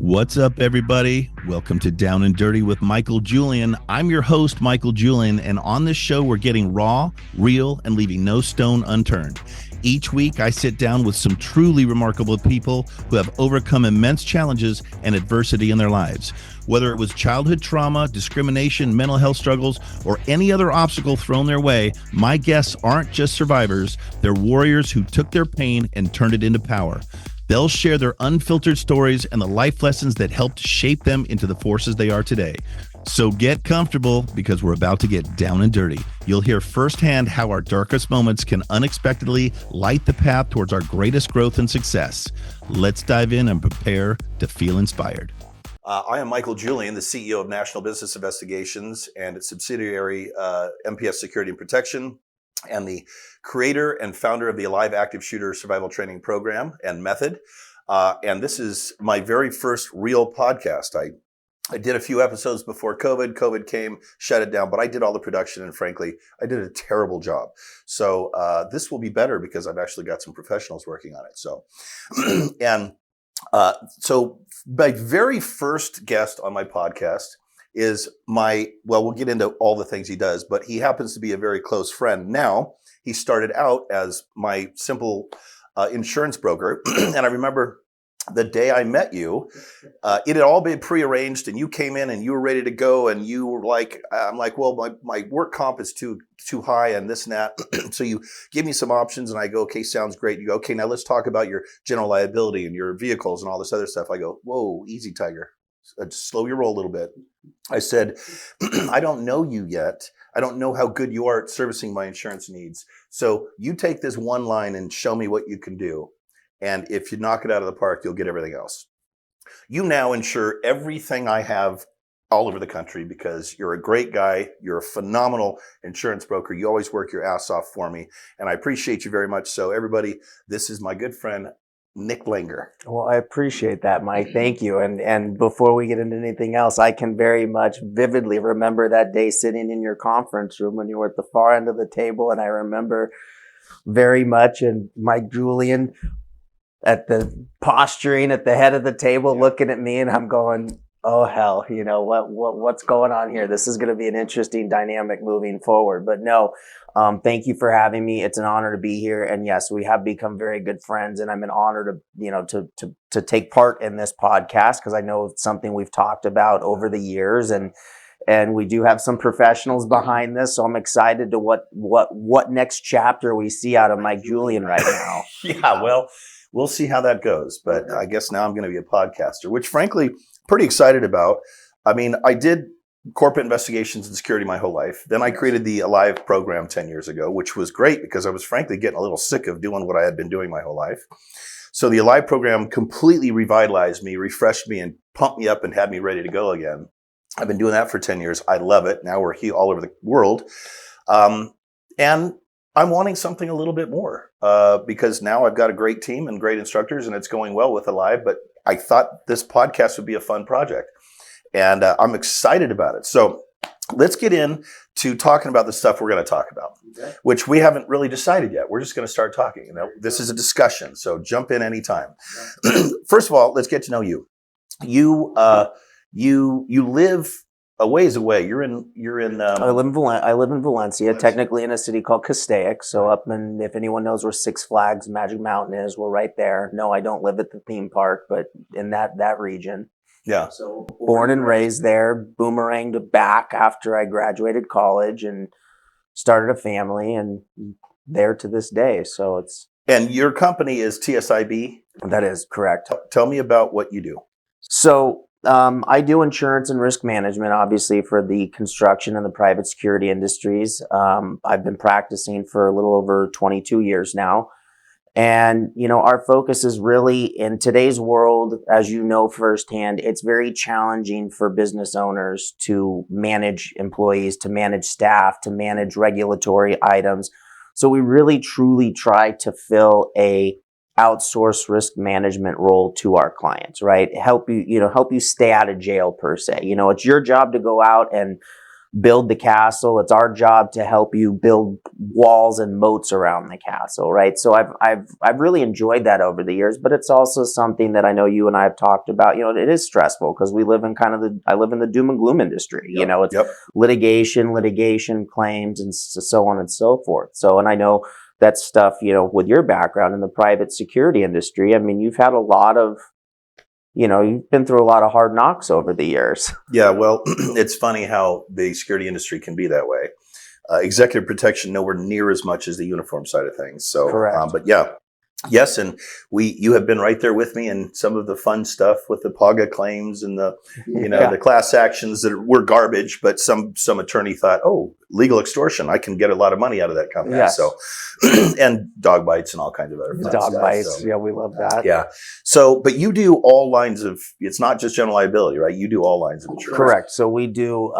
What's up, everybody? Welcome to Down and Dirty with Michael Julian. I'm your host, Michael Julian, and on this show, we're getting raw, real, and leaving no stone unturned. Each week, I sit down with some truly remarkable people who have overcome immense challenges and adversity in their lives. Whether it was childhood trauma, discrimination, mental health struggles, or any other obstacle thrown their way, my guests aren't just survivors, they're warriors who took their pain and turned it into power. They'll share their unfiltered stories and the life lessons that helped shape them into the forces they are today. So get comfortable because we're about to get down and dirty. You'll hear firsthand how our darkest moments can unexpectedly light the path towards our greatest growth and success. Let's dive in and prepare to feel inspired. I am Michael Julian, the CEO of National Business Investigations and its subsidiary MPS Security and Protection, and the creator and founder of the Alive Active Shooter Survival Training Program and Method. And this is my very first real podcast. I did a few episodes before COVID. COVID came, shut it down, but I did all the production, and frankly, I did a terrible job. So this will be better because I've actually got some professionals working on it. So, so my very first guest on my podcast is we'll get into all the things he does, but he happens to be a very close friend. Now, he started out as my simple insurance broker. And I remember the day I met you, it had all been prearranged and you came in and you were ready to go. And you were like, I'm like, well, my work comp is too high and this and that. So you give me some options and I go, okay, sounds great. You go, okay, now let's talk about your general liability and your vehicles and all this other stuff. I go, whoa, easy, Tiger. Slow your roll a little bit. I said, I don't know you yet. I don't know how good you are at servicing my insurance needs. So you take this one line and show me what you can do. And if you knock it out of the park, you'll get everything else. You now insure everything I have all over the country because you're a great guy. You're a phenomenal insurance broker. You always work your ass off for me. And I appreciate you very much. So everybody, this is my good friend, Nick Langer. Well, I appreciate that, Mike. Thank you. And before we get into anything else, I can very much vividly remember that day sitting in your conference room when you were at the far end of the table. And I remember very much, and Mike Julian at the posturing at the head of the table, looking at me, and I'm going, oh hell, you know, what's going on here? This is going to be an interesting dynamic moving forward. But no, thank you for having me. It's an honor to be here. And yes, we have become very good friends, and I'm an honor to take part in this podcast because I know it's something we've talked about over the years, and we do have some professionals behind this. So I'm excited to what next chapter we see out of Mike Julian right now. Yeah, well, we'll see how that goes. But I guess now I'm going to be a podcaster, which frankly, pretty excited about. I mean, I did corporate investigations and security my whole life. Then I created the Alive program 10 years ago, which was great because I was frankly getting a little sick of doing what I had been doing my whole life. So the Alive program completely revitalized me, refreshed me, and pumped me up and had me ready to go again. I've been doing that for 10 years. I love it. Now we're here all over the world. And I'm wanting something a little bit more because now I've got a great team and great instructors and it's going well with Alive, but I thought this podcast would be a fun project and I'm excited about it. So let's get into talking about the stuff we're going to talk about, which we haven't really decided yet. We're just going to start talking. You know, this is a discussion, so jump in anytime. First of all, let's get to know you. You live a ways away. You're in. I live in Valencia, technically in a city called Castaic. So up in, if anyone knows where Six Flags Magic Mountain is, we're right there. No, I don't live at the theme park, but in that region. Yeah. So born and raised there, boomeranged back after I graduated college and started a family, and there to this day. So it's. And your company is TSIB? That is correct. Tell me about what you do. So I do insurance and risk management, obviously, for the construction and the private security industries. I've been practicing for a little over 22 years now. And, you know, our focus is really in today's world, as you know firsthand, it's very challenging for business owners to manage employees, to manage staff, to manage regulatory items. So we really, truly try to fill a outsource risk management role to our clients, right? Help you stay out of jail per se. You know, it's your job to go out and build the castle. It's our job to help you build walls and moats around the castle, right? So I've really enjoyed that over the years, but it's also something that I know you and I have talked about. You know, it is stressful because we live in I live in the doom and gloom industry. You know, it's litigation, claims, and so on and so forth. So, and I know that stuff, you know, with your background in the private security industry, I mean, you've had a lot of, you know, you've been through a lot of hard knocks over the years. Yeah, well, it's funny how the security industry can be that way. Executive protection nowhere near as much as the uniform side of things. So, Correct. But yeah, yes, and you have been right there with me in some of the fun stuff with the PAGA claims and the, you know, the class actions that were garbage, but some attorney thought, oh, legal extortion, I can get a lot of money out of that company. Yes. So, and dog bites and all kinds of other fun Dog stuff, bites. so. Yeah, we love that. Yeah. So, but you do all lines of, it's not just general liability, right? You do all lines of insurance. Correct. So we do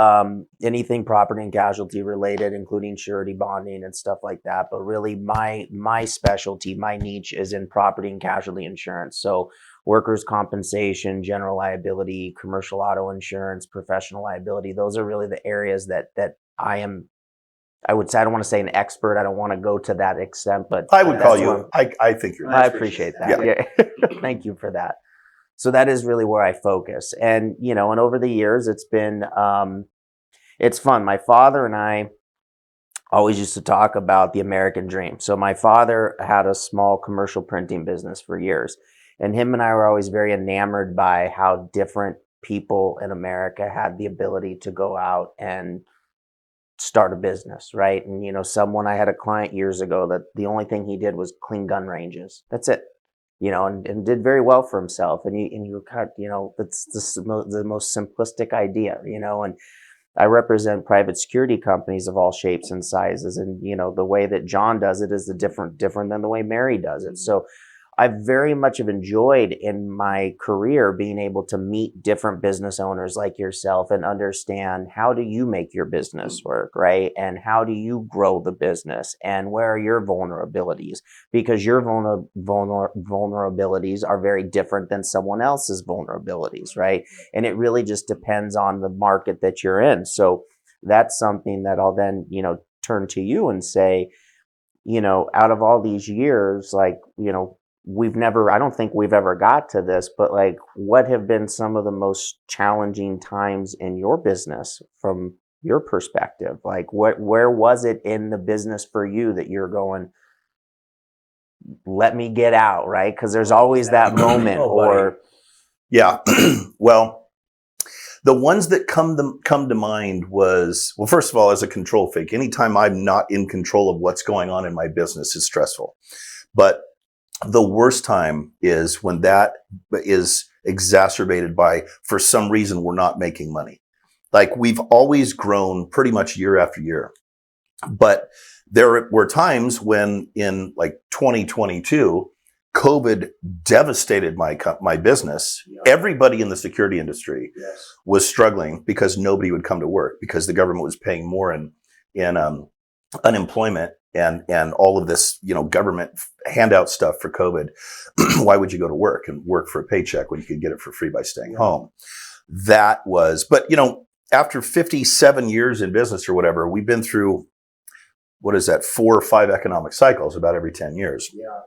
anything property and casualty related, including surety bonding and stuff like that. But really my specialty, my niche is in property and casualty insurance. So workers' compensation, general liability, commercial auto insurance, professional liability. Those are really the areas that I would say, I don't want to say an expert. I don't want to go to that extent, but I would call you, I think you're an I expert. appreciate that. Yeah. Thank you for that. So that is really where I focus. And, you know, and over the years, it's been, it's fun. My father and I always used to talk about the American dream. So my father had a small commercial printing business for years, and him and I were always very enamored by how different people in America had the ability to go out and start a business, right? And, you know, I had a client years ago that the only thing he did was clean gun ranges. That's it. You know, and did very well for himself. And you kind of, you know, that's the most simplistic idea, you know, and I represent private security companies of all shapes and sizes. And, you know, the way that John does it is different than the way Mary does it. So I very much have enjoyed in my career being able to meet different business owners like yourself and understand how do you make your business work, right? And how do you grow the business and where are your vulnerabilities? Because your vulnerabilities are very different than someone else's vulnerabilities, right? And it really just depends on the market that you're in. So that's something that I'll then, you know, turn to you and say, you know, out of all these years, like, you know, I don't think we've ever got to this, but like, what have been some of the most challenging times in your business from your perspective? Like, where was it in the business for you that you're going, let me get out, right? Because there's always that moment. Yeah. Well, the ones that come to mind was, well, first of all, as a control freak, anytime I'm not in control of what's going on in my business is stressful. But the worst time is when that is exacerbated by, for some reason, we're not making money. Like, we've always grown pretty much year after year. But there were times when in like 2022, COVID devastated my business. Yeah. Everybody in the security industry was struggling because nobody would come to work because the government was paying more in unemployment and all of this, you know, government handout stuff for COVID. Why would you go to work and work for a paycheck when you could get it for free by staying home? That was, but you know, after 57 years in business or whatever, we've been through, what is that, 4 or 5 economic cycles about every 10 years. Yeah.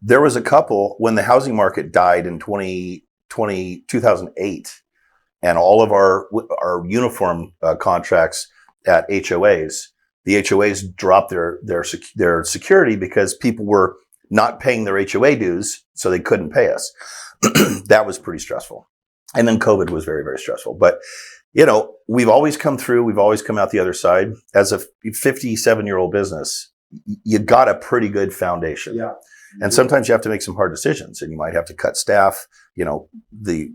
There was a couple when the housing market died in 2008 and all of our uniform contracts at HOAs, the HOAs dropped their security because people were not paying their HOA dues, so they couldn't pay us. That was pretty stressful. And then COVID was very, very stressful. But, you know, we've always come through. We've always come out the other side. As a 57-year-old business, you got a pretty good foundation. Yeah. And sometimes you have to make some hard decisions, and you might have to cut staff, the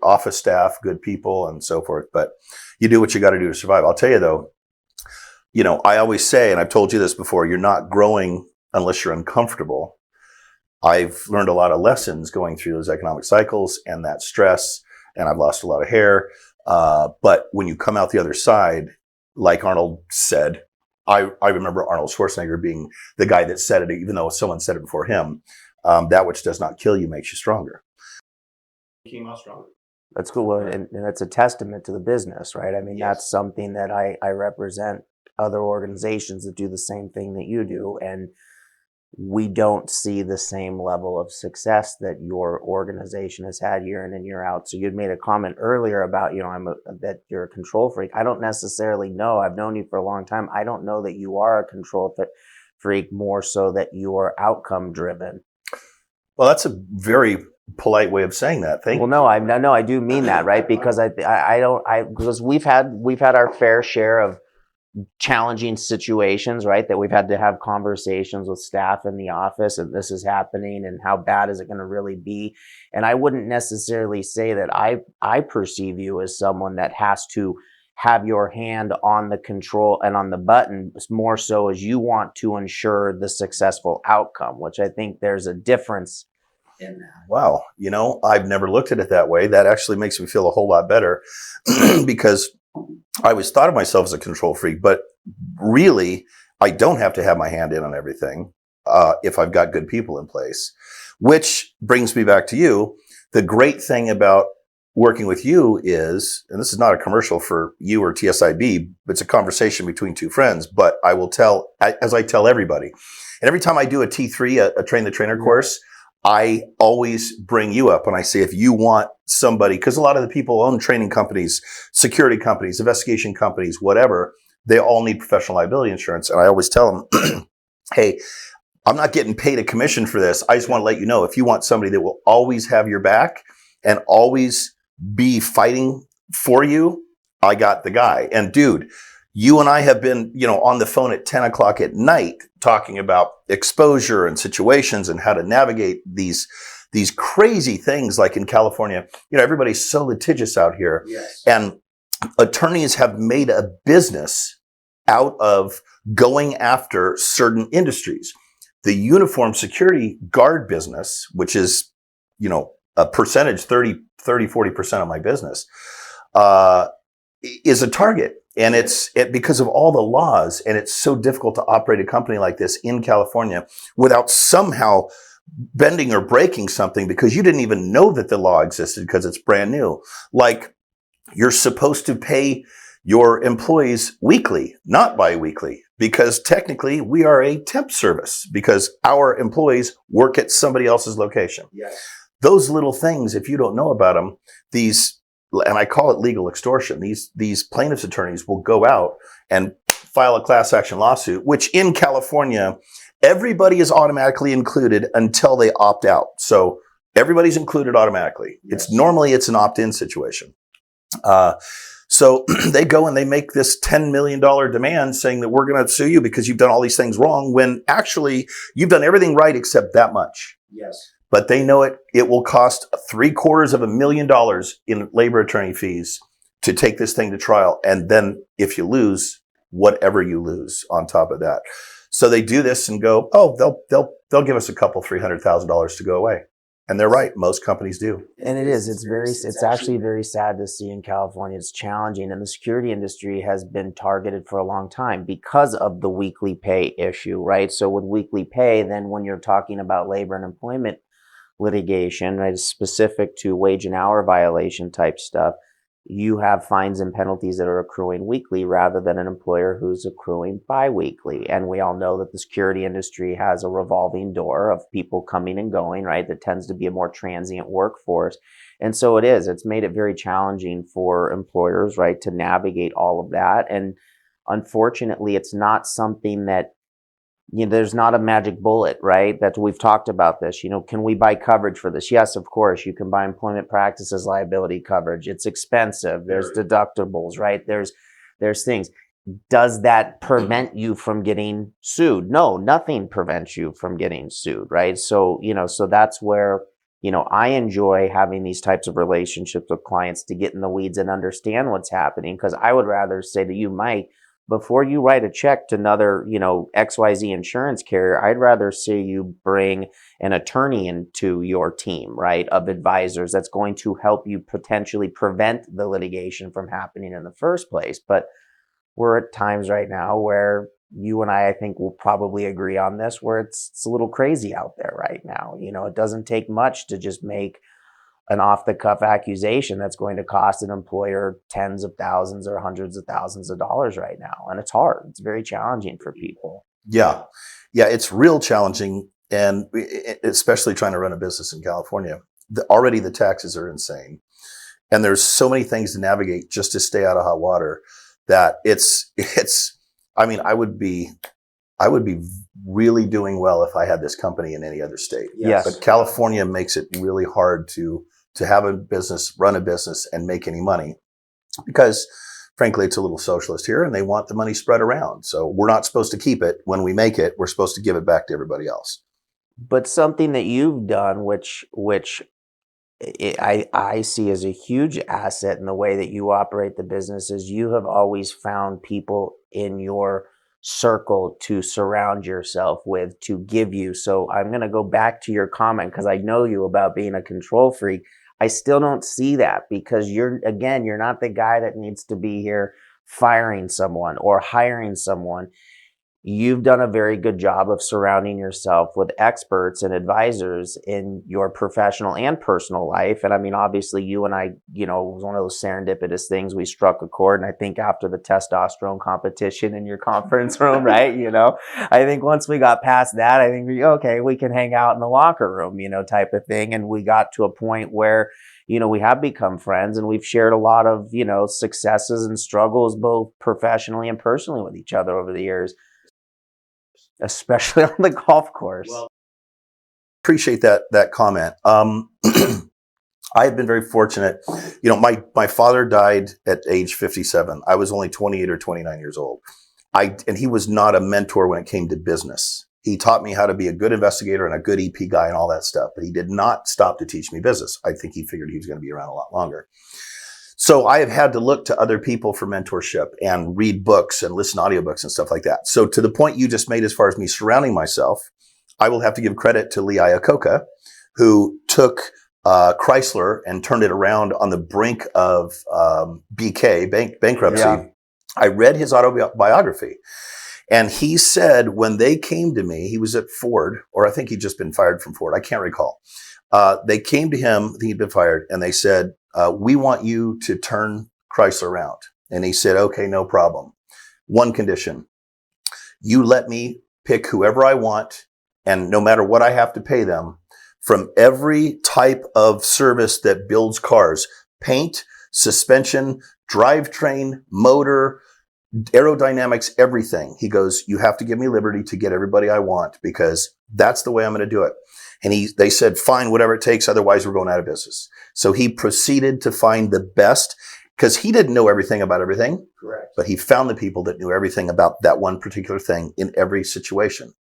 office staff, good people and so forth. But you do what you got to do to survive. I'll tell you though, I always say, and I've told you this before, you're not growing unless you're uncomfortable. I've learned a lot of lessons going through those economic cycles and that stress, and I've lost a lot of hair. But when you come out the other side, like Arnold said, I remember Arnold Schwarzenegger being the guy that said it, even though someone said it before him, that which does not kill you makes you stronger. He came out stronger. That's cool. Well, and that's a testament to the business, right? I mean, Yes. that's something that I represent other organizations that do the same thing that you do. And we don't see the same level of success that your organization has had year in and year out. So you'd made a comment earlier about, that you're a control freak. I don't necessarily know. I've known you for a long time. I don't know that you are a control freak, more so that you are outcome driven. Well, that's a very polite way of saying that. Thank you. Well, no, I do mean that, right? Because because we've had our fair share of challenging situations, right? That we've had to have conversations with staff in the office, and this is happening, and how bad is it going to really be? And I wouldn't necessarily say that I perceive you as someone that has to have your hand on the control and on the button, more so as you want to ensure the successful outcome, which I think there's a difference in that. Wow. I've never looked at it that way. That actually makes me feel a whole lot better because I always thought of myself as a control freak, but really I don't have to have my hand in on everything if I've got good people in place, which brings me back to you. The great thing about working with you is, and this is not a commercial for you or TSIB, it's a conversation between two friends, but I will tell, as I tell everybody, and every time I do a T3, a train the trainer course, I always bring you up and I say, if you want somebody, because a lot of the people own training companies, security companies, investigation companies, whatever, they all need professional liability insurance. And I always tell them, hey, I'm not getting paid a commission for this. I just want to let you know, if you want somebody that will always have your back and always be fighting for you, I got the guy. And dude, you and I have been, on the phone at 10 o'clock at night talking about exposure and situations and how to navigate these crazy things. Like in California, everybody's so litigious out here. Yes. And attorneys have made a business out of going after certain industries. The uniform security guard business, which is, a percentage, 40% of my business, is a target. And it's because of all the laws, and it's so difficult to operate a company like this in California without somehow bending or breaking something because you didn't even know that the law existed because it's brand new. Like, you're supposed to pay your employees weekly, not bi-weekly, because technically we are a temp service because our employees work at somebody else's location. Yes. Those little things, if you don't know about them, and I call it legal extortion. These plaintiffs' attorneys will go out and file a class action lawsuit, which in California, everybody is automatically included until they opt out. So everybody's included automatically. Yes. It's an opt-in situation. So they go and they make this $10 million demand saying that we're going to sue you because you've done all these things wrong, when actually you've done everything right except that much. Yes. But they know it will cost $750,000 in labor attorney fees to take this thing to trial. And then if you lose, whatever you lose on top of that. So they do this and go, oh, they'll give us a couple $300,000 to go away. And they're right. Most companies do. And it's actually very sad to see in California. It's challenging. And the security industry has been targeted for a long time because of the weekly pay issue, right? So with weekly pay, then when you're talking about labor and employment litigation, right, specific to wage and hour violation type stuff, you have fines and penalties that are accruing weekly rather than an employer who's accruing bi-weekly. And we all know that the security industry has a revolving door of people coming and going, right? That tends to be a more transient workforce. And so it's made it very challenging for employers, right, to navigate all of that. And unfortunately, it's not something that, there's not a magic bullet, right? That we've talked about this. Can we buy coverage for this? Yes, of course. You can buy employment practices liability coverage. It's expensive. There's deductibles, right? There's things. Does that prevent you from getting sued? No, nothing prevents you from getting sued, right? So, so that's where, I enjoy having these types of relationships with clients to get in the weeds and understand what's happening. Because I would rather say to you, Mike, before you write a check to another, XYZ insurance carrier, I'd rather see you bring an attorney into your team, right, of advisors that's going to help you potentially prevent the litigation from happening in the first place. But we're at times right now where you and I think will probably agree on this, where it's a little crazy out there right now. It doesn't take much to just make an off-the-cuff accusation that's going to cost an employer tens of thousands or hundreds of thousands of dollars right now. And it's hard. It's very challenging for people. Yeah. Yeah. It's real challenging. And especially trying to run a business in California, already the taxes are insane. And there's so many things to navigate just to stay out of hot water that I mean, I would be really doing well if I had this company in any other state. Yes. But California makes it really hard to have a business, run a business, and make any money because, frankly, it's a little socialist here and they want the money spread around. So we're not supposed to keep it. When we make it, we're supposed to give it back to everybody else. But something that you've done, which I see as a huge asset in the way that you operate the business, is you have always found people in your circle to surround yourself with, to give you. So I'm going to go back to your comment because I know you about being a control freak. I still don't see that because you're not the guy that needs to be here firing someone or hiring someone. You've done a very good job of surrounding yourself with experts and advisors in your professional and personal life. And I mean, obviously you and I, it was one of those serendipitous things. We struck a chord. And I think after the testosterone competition in your conference room, right? I think once we got past that, I think we can hang out in the locker room, type of thing. And we got to a point where, we have become friends and we've shared a lot of, successes and struggles, both professionally and personally with each other over the years. Especially on the golf course. Well, appreciate that comment. I have been very fortunate. My father died at age 57. I was only 28 or 29 years old. And he was not a mentor when it came to business. He taught me how to be a good investigator and a good EP guy and all that stuff, but he did not stop to teach me business. I think he figured he was going to be around a lot longer. So I have had to look to other people for mentorship and read books and listen to audiobooks and stuff like that. So to the point you just made as far as me surrounding myself, I will have to give credit to Lee Iacocca, who took Chrysler and turned it around on the brink of bankruptcy. Yeah. I read his autobiography. And he said when they came to me, he was at Ford, or I think he'd just been fired from Ford. I can't recall. They came to him, I think he'd been fired, and they said, we want you to turn Chrysler around. And he said, okay, no problem. One condition, you let me pick whoever I want, and no matter what I have to pay them, from every type of service that builds cars, paint, suspension, drivetrain, motor, aerodynamics, everything. He goes, you have to give me liberty to get everybody I want because that's the way I'm going to do it. And they said, fine, whatever it takes. Otherwise, we're going out of business. So he proceeded to find the best because he didn't know everything about everything. Correct. But he found the people that knew everything about that one particular thing in every situation.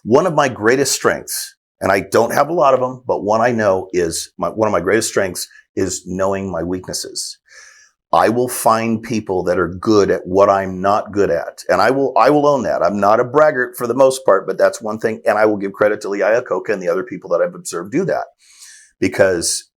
One of my greatest strengths, and I don't have a lot of them, but one I know is one of my greatest strengths is knowing my weaknesses. I will find people that are good at what I'm not good at. And I will own that. I'm not a braggart for the most part, but that's one thing. And I will give credit to Lee Iacocca and the other people that I've observed do that because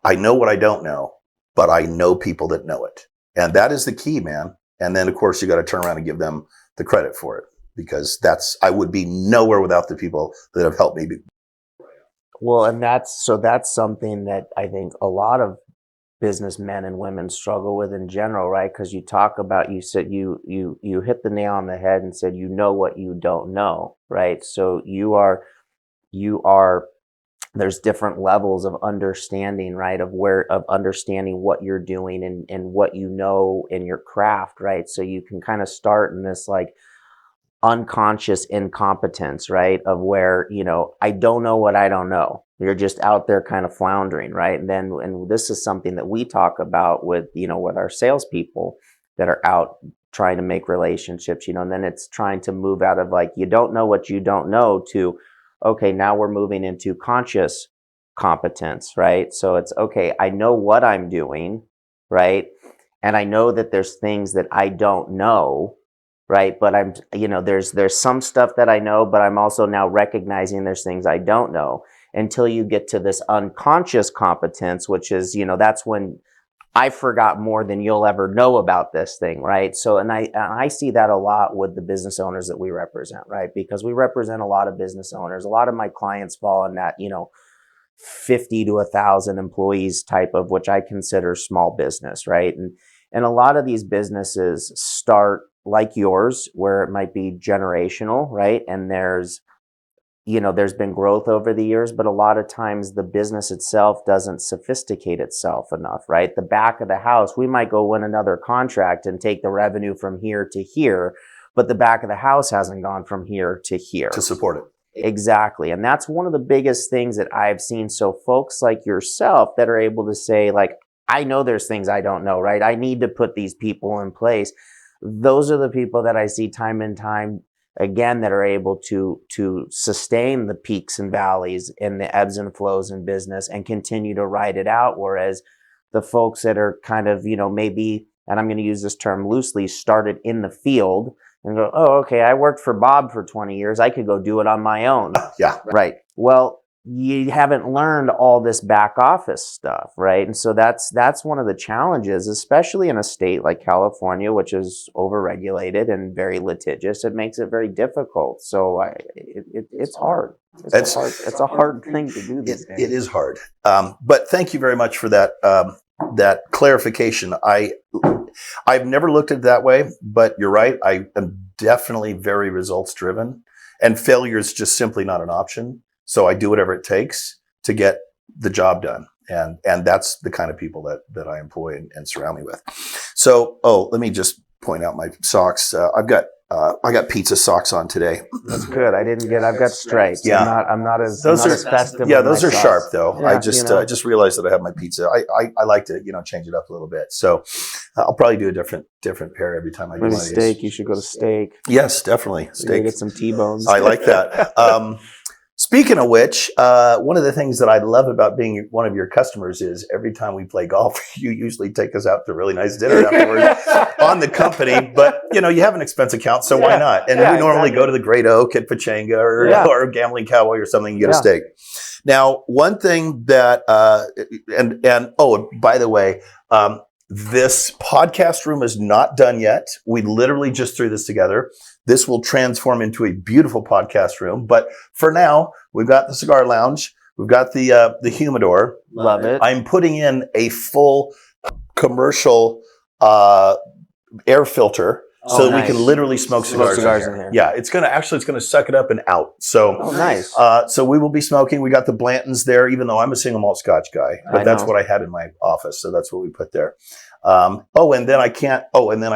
I know what I don't know, but I know people that know it. And that is the key, man. And then of course you got to turn around and give them the credit for it because I would be nowhere without the people that have helped me. Well, and that's something that I think a lot of businessmen and women struggle with in general, right? Because you said you hit the nail on the head and said, what you don't know, right? So there's different levels of understanding, right? Of understanding what you're doing and what you know in your craft, right? So you can kind of start in this like unconscious incompetence, right? Of where, I don't know what I don't know. You're just out there kind of floundering, right? And this is something that we talk about with, with our salespeople that are out trying to make relationships, and then it's trying to move out of like, you don't know what you don't know to, okay, now we're moving into conscious competence, right? So it's, okay, I know what I'm doing, right? And I know that there's things that I don't know, right? But I'm, there's some stuff that I know, but I'm also now recognizing there's things I don't know until you get to this unconscious competence, which is, that's when I forgot more than you'll ever know about this thing, right? So, and I see that a lot with the business owners that we represent, right? Because we represent a lot of business owners. A lot of my clients fall in that, 50 to 1,000 employees type of, which I consider small business, right? And a lot of these businesses start like yours, where it might be generational, right? And there's been growth over the years, but a lot of times the business itself doesn't sophisticate itself enough, right? The back of the house, we might go win another contract and take the revenue from here to here, but the back of the house hasn't gone from here to here. To support it. Exactly. And that's one of the biggest things that I've seen. So folks like yourself that are able to say, like, I know there's things I don't know, right? I need to put these people in place. Those are the people that I see time and time again that are able to sustain the peaks and valleys and the ebbs and flows in business and continue to ride it out. Whereas the folks that are kind of, maybe, and I'm going to use this term loosely, started in the field and go, oh, okay, I worked for Bob for 20 years. I could go do it on my own. Yeah. Right. Well, you haven't learned all this back office stuff, right? And so that's one of the challenges, especially in a state like California, which is overregulated and very litigious. It makes it very difficult. So it's hard. It's a hard thing to do these days. It is hard. But thank you very much for that that clarification. I've never looked at it that way, but you're right. I am definitely very results driven, and failure is just simply not an option. So I do whatever it takes to get the job done. And that's the kind of people that I employ and surround me with. So, let me just point out my socks. I got pizza socks on today. That's good. I've got stripes. Yeah. I'm not as festive. Yeah, those are sharp though. Yeah, I just realized that I have my pizza. I like to, change it up a little bit. So I'll probably do a different pair every time I do Maybe one of these. steak. You should go to steak. Yes, definitely. Steak. Get some T-bones. I like that. Speaking of which, one of the things that I love about being one of your customers is every time we play golf, you usually take us out to a really nice dinner afterwards on the company. But, you have an expense account, so why not? And we normally go to the Great Oak at Pachanga or Gambling Cowboy or something, you get a steak. Now, one thing that, by the way, this podcast room is not done yet. We literally just threw this together. This will transform into a beautiful podcast room. But for now, we've got the cigar lounge. We've got the humidor. Love it. I'm putting in a full commercial air filter so that we can literally smoke cigars in here. Yeah, it's gonna suck it up and out. So nice. So we will be smoking. We got the Blantons there, even though I'm a single malt Scotch guy, but that's what I had in my office, so that's what we put there. And then I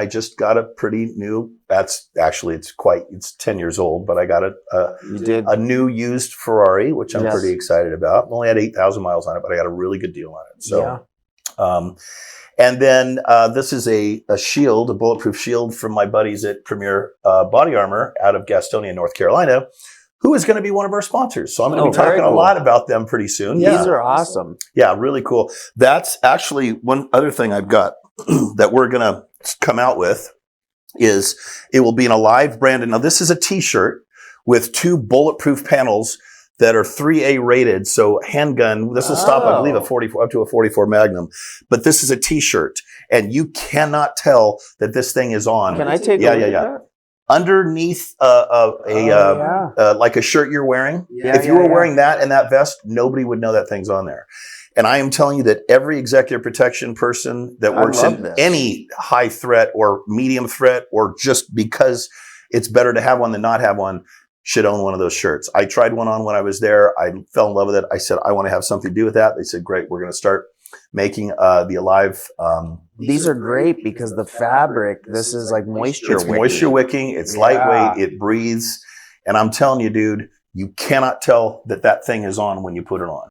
just got a pretty new. It's 10 years old, but I got a new used Ferrari, which I'm pretty excited about. Only had 8,000 miles on it, but I got a really good deal on it. So, and then this is a shield, a bulletproof shield from my buddies at Premier Body Armor out of Gastonia, North Carolina, who is going to be one of our sponsors. So I'm going to be talking a lot about them pretty soon. These are awesome. Yeah, really cool. That's actually one other thing I've got that we're going to come out with is it will be an Alive branded. Now, this is a T-shirt with 2 bulletproof panels that are 3A rated. So handgun, this will stop, I believe, up to a 44 Magnum. But this is a T-shirt, and you cannot tell that this thing is on. Can I take a look at that? Underneath like a shirt you're wearing. If you were wearing that and that vest, nobody would know that thing's on there. And I am telling you that every executive protection person that works in any high threat or medium threat, or just because it's better to have one than not have one, should own one of those shirts. I tried one on when I was there. I fell in love with it. I said, I want to have something to do with that. They said, great, we're going to start making the Alive. These are great because the fabric, this is like moisture wicking. It's moisture wicking. It's lightweight. It breathes. And I'm telling you, dude, you cannot tell that thing is on when you put it on.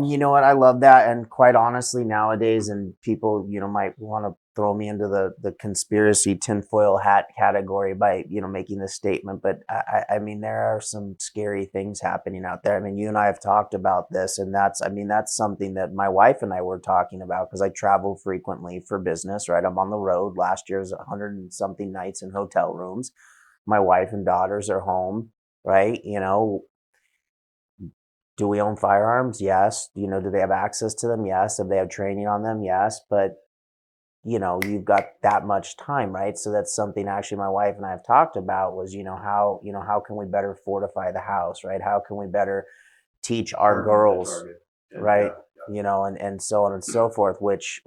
You know what? I love that. And quite honestly, nowadays, and people, might want to throw me into the conspiracy tinfoil hat category by, making this statement. But I mean, there are some scary things happening out there. I mean, you and I have talked about this, and that's something that my wife and I were talking about because I travel frequently for business, right? I'm on the road. Last year was 100 and something nights in hotel rooms. My wife and daughters are home, right? Do we own firearms? Yes. Do they have access to them? Yes. Do they have training on them? Yes. But, you've got that much time, right? So that's something actually my wife and I have talked about was, how can we better fortify the house, right? How can we better teach our girls, right? You know, and so on and so forth, which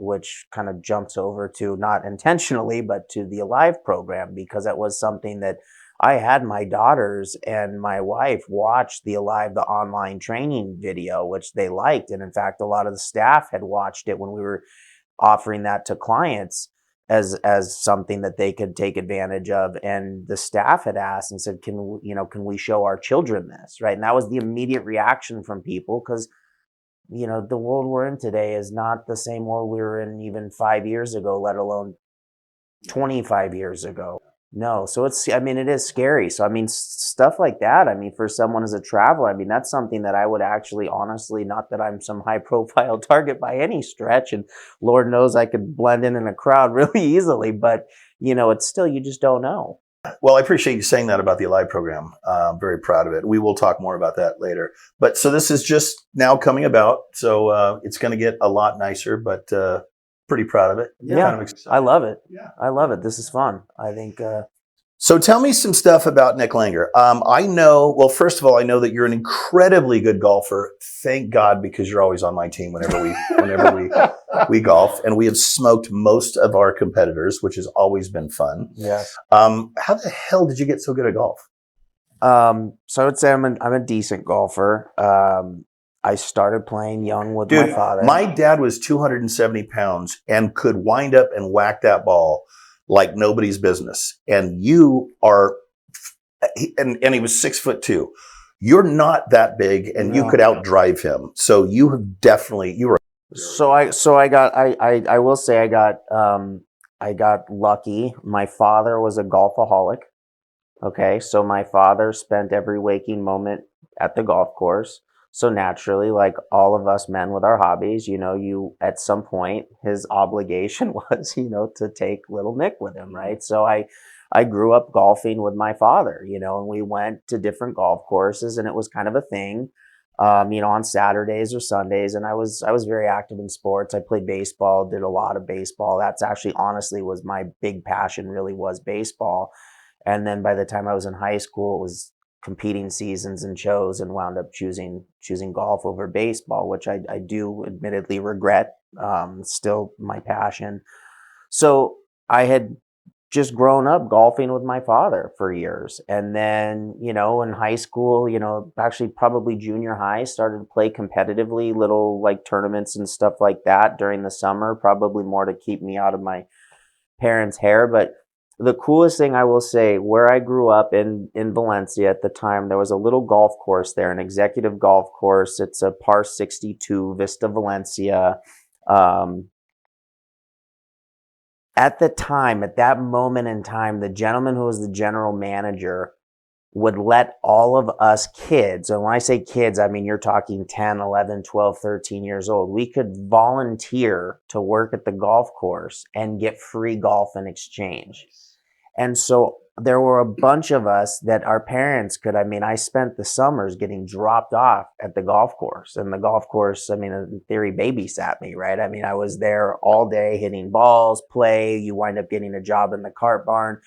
kind of jumps over to, not intentionally, but to the Alive program, because it was something that I had my daughters and my wife watch the Alive, the online training video, which they liked. And in fact, a lot of the staff had watched it when we were offering that to clients as something that they could take advantage of. And the staff had asked and said, can we show our children this, right? And that was the immediate reaction from people, because the world we're in today is not the same world we were in even 5 years ago, let alone 25 years ago. No. So it is scary. So, stuff like that, for someone as a traveler, that's something that I would actually, honestly, not that I'm some high profile target by any stretch, and Lord knows I could blend in a crowd really easily, but it's still, you just don't know. Well, I appreciate you saying that about the Alive program. I'm very proud of it. We will talk more about that later. But so this is just now coming about. So it's going to get a lot nicer, but pretty proud of it. Yeah, kind of I love it. Yeah, I love it. This is fun. I think. So tell me some stuff about Nick Langer. I know, well, first of all, I know that you're an incredibly good golfer. Thank God, because you're always on my team whenever we golf, and we have smoked most of our competitors, which has always been fun. Yes. How the hell did you get so good at golf? So I would say I'm a decent golfer. I started playing young with my father. My dad was 270 pounds and could wind up and whack that ball like nobody's business. And you are, and he was 6'2". You're not that big, and you could outdrive him. So you were. I will say I got lucky. My father was a golfaholic. Okay. So my father spent every waking moment at the golf course. So naturally, like all of us men with our hobbies, you at some point, his obligation was, to take little Nick with him, right? So I grew up golfing with my father, and we went to different golf courses, and it was kind of a thing, on Saturdays or Sundays. And I was very active in sports. I played baseball, did a lot of baseball. That's actually, honestly, was my big passion, really was baseball. And then by the time I was in high school, it was competing seasons and chose, and wound up choosing golf over baseball, which I do admittedly regret. Still my passion. So I had just grown up golfing with my father for years. And then, in high school, actually probably junior high, started to play competitively, little like tournaments and stuff like that during the summer, probably more to keep me out of my parents' hair. But the coolest thing I will say, where I grew up in Valencia at the time, there was a little golf course there, an executive golf course. It's a par 62, Vista Valencia. At the time, at that moment in time, the gentleman who was the general manager would let all of us kids, and when I say kids, you're talking 10, 11, 12, 13 years old, we could volunteer to work at the golf course and get free golf in exchange. And so there were a bunch of us that our parents could, I spent the summers getting dropped off at the golf course. And the golf course, in theory, babysat me, right? I was there all day hitting balls, play. You wind up getting a job in the cart barn.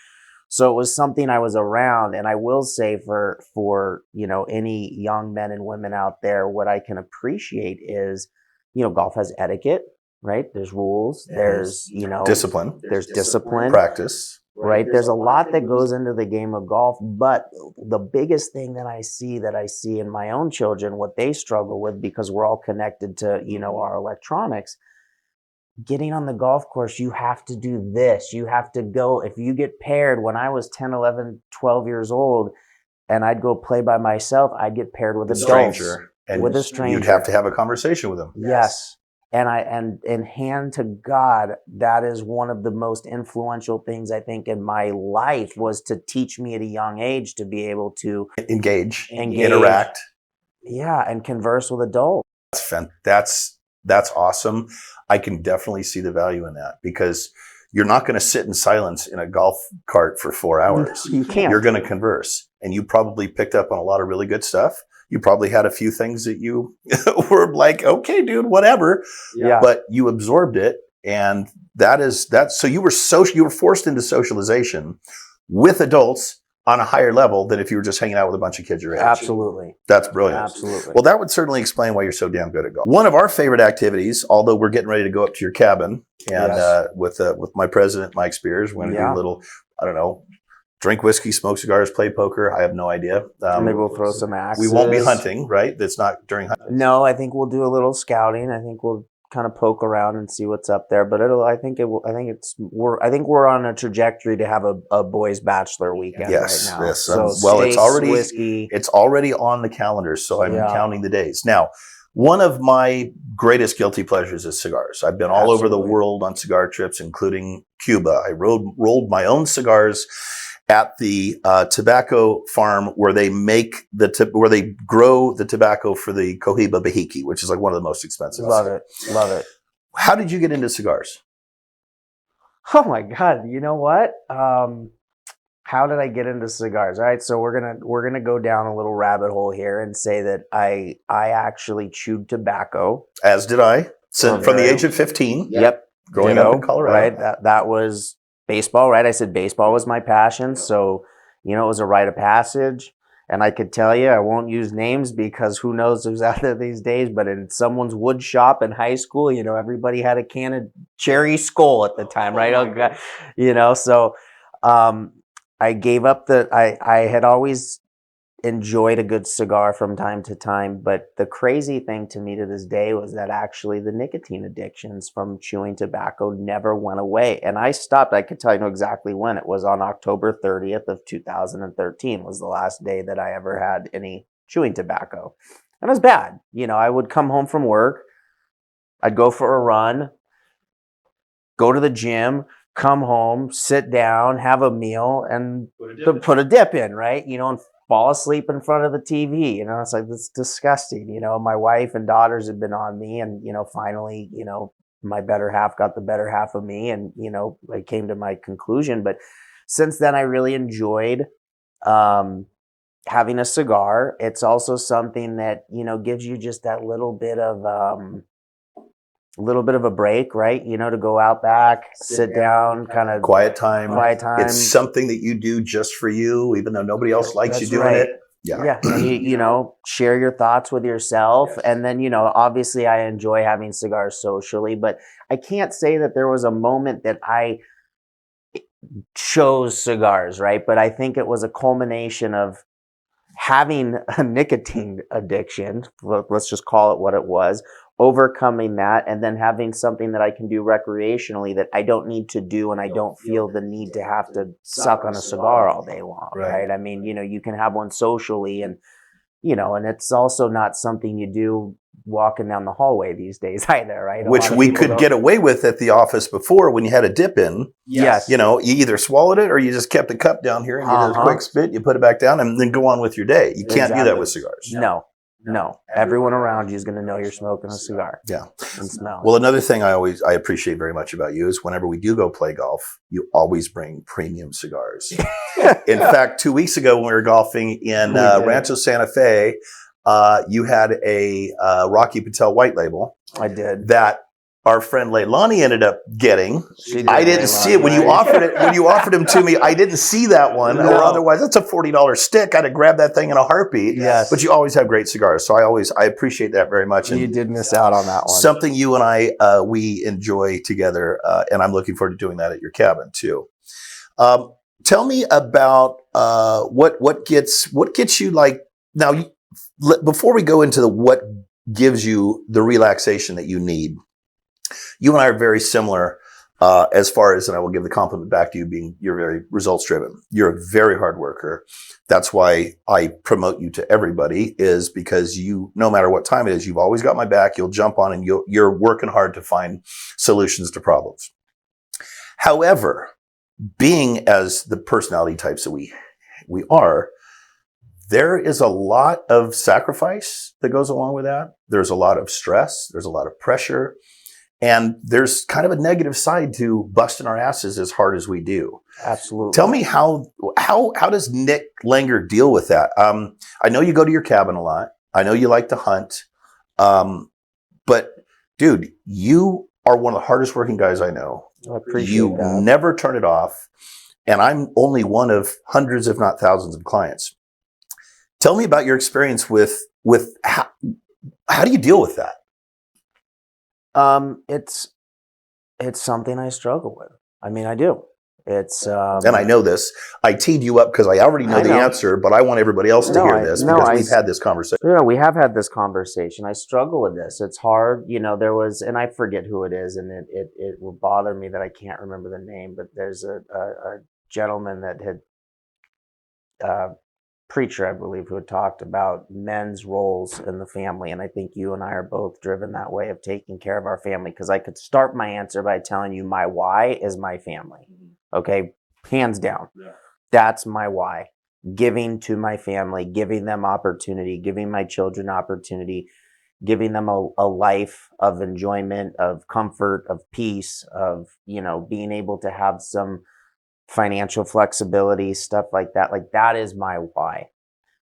So it was something I was around. And I will say for any young men and women out there, what I can appreciate is, golf has etiquette, right? There's rules. There's, discipline. There's discipline. Practice. Right. There's a lot that goes into the game of golf, but the biggest thing that I see in my own children, what they struggle with, because we're all connected to, our electronics, getting on the golf course, you have to do this. You have to go. If you get paired, when I was 10, 11, 12 years old, and I'd go play by myself, I'd get paired with adults. Stranger. And with a stranger. You'd have to have a conversation with them. Yes. And hand to God, that is one of the most influential things I think in my life, was to teach me at a young age to be able to engage, interact. Yeah. And converse with adults. That's awesome. I can definitely see the value in that, because you're not going to sit in silence in a golf cart for 4 hours. You can't. You're going to converse, and you probably picked up on a lot of really good stuff. You probably had a few things that you were like, okay, dude, whatever. Yeah. But you absorbed it. And that. So you were forced into socialization with adults on a higher level than if you were just hanging out with a bunch of kids your age. Absolutely. That's brilliant. Absolutely. Well, that would certainly explain why you're so damn good at golf. One of our favorite activities, although we're getting ready to go up to your cabin and with my president, Mike Spears, we're going to do a little, I don't know, drink whiskey, smoke cigars, play poker. I have no idea. Maybe we'll throw some axes. We won't be hunting, right? That's not during hunting. No, I think we'll do a little scouting. I think we'll kind of poke around and see what's up there. But I think we're on a trajectory to have a boys' bachelor weekend right now. Yes. So well, whiskey. It's already on the calendar, so I'm counting the days. Now, one of my greatest guilty pleasures is cigars. I've been all over the world on cigar trips, including Cuba. I rolled my own cigars at the tobacco farm where they where they grow the tobacco for the Cohiba Bahiki, which is like one of the most expensive. Love it. How did you get into cigars? Oh my God! You know what? How did I get into cigars? All right, so we're gonna go down a little rabbit hole here and say that I actually chewed tobacco. As did I. So from the age of 15. Yep. Growing up in Colorado. Right. That was baseball, right? I said baseball was my passion. So, it was a rite of passage. And I could tell you, I won't use names because who knows who's out there these days, but in someone's wood shop in high school, everybody had a can of Cherry Skull at the time, right? So I gave up I had always enjoyed a good cigar from time to time, but the crazy thing to me to this day was that actually the nicotine addictions from chewing tobacco never went away. And I stopped, I could tell you exactly when. It was on October 30th of 2013 was the last day that I ever had any chewing tobacco. And it was bad. I would come home from work, I'd go for a run, go to the gym, come home, sit down, have a meal, and put a dip in, right? And fall asleep in front of the TV. It's like, that's disgusting. My wife and daughters have been on me, and, finally, my better half got the better half of me, and, I came to my conclusion. But since then, I really enjoyed having a cigar. It's also something that, gives you just that little bit of a break, right? To go out back, sit down, kind of quiet time. It's something that you do just for you, even though nobody else likes you doing it. Yeah. And you share your thoughts with yourself. Yes. And then, obviously I enjoy having cigars socially, but I can't say that there was a moment that I chose cigars, right? But I think it was a culmination of having a nicotine addiction. Let's just call it what it was. Overcoming that, and then having something that I can do recreationally that I don't need to do, and I don't feel the need to have to suck on a cigar all day long, right? I mean, you can have one socially, and and it's also not something you do walking down the hallway these days either, right? Which we could get away with at the office before when you had a dip in. Yes. You either swallowed it or you just kept the cup down here and you did a quick spit, you put it back down, and then go on with your day. You can't do that with cigars. No. Everyone around you is going to know you're smoking a cigar. Yeah. And smell. Well, another thing I appreciate very much about you is whenever we do go play golf, you always bring premium cigars. In fact, 2 weeks ago when we were golfing in Rancho Santa Fe, you had a Rocky Patel White Label. I did. That our friend Leilani ended up getting. I didn't see it when you offered it. When you offered him to me, I didn't see that one. No. Or otherwise, that's a $40 stick. I'd have grabbed that thing in a heartbeat. Yes. But you always have great cigars, so I appreciate that very much. And you did miss out on that one. Something you and I we enjoy together, and I'm looking forward to doing that at your cabin too. Tell me about what gets you like now. Before we go into what gives you the relaxation that you need. You and I are very similar as far as, and I will give the compliment back to you, you're very results driven. You're a very hard worker. That's why I promote you to everybody, is because no matter what time it is, you've always got my back. You'll jump on and you're working hard to find solutions to problems. However, being as the personality types that we are, there is a lot of sacrifice that goes along with that. There's a lot of stress. There's a lot of pressure. And there's kind of a negative side to busting our asses as hard as we do. Absolutely. Tell me how does Nick Langer deal with that? I know you go to your cabin a lot. I know you like to hunt. But dude, you are one of the hardest working guys I know. I appreciate you that. Never turn it off. And I'm only one of hundreds, if not thousands of clients. Tell me about your experience with how do you deal with that? It's something I struggle with. I mean, I do. It's and I know this. I teed you up because I already know the answer, but I want everybody else to hear this because we've had this conversation. Yeah, we have had this conversation. I struggle with this. It's hard. There was, and I forget who it is, and it will bother me that I can't remember the name, but there's a gentleman that had preacher, I believe, who had talked about men's roles in the family. And I think you and I are both driven that way of taking care of our family. Because I could start my answer by telling you my why is my family. Okay, hands down. Yeah. That's my why. Giving to my family, giving them opportunity, giving my children opportunity, giving them a life of enjoyment, of comfort, of peace, of, being able to have some financial flexibility, stuff like that. Like, that is my why.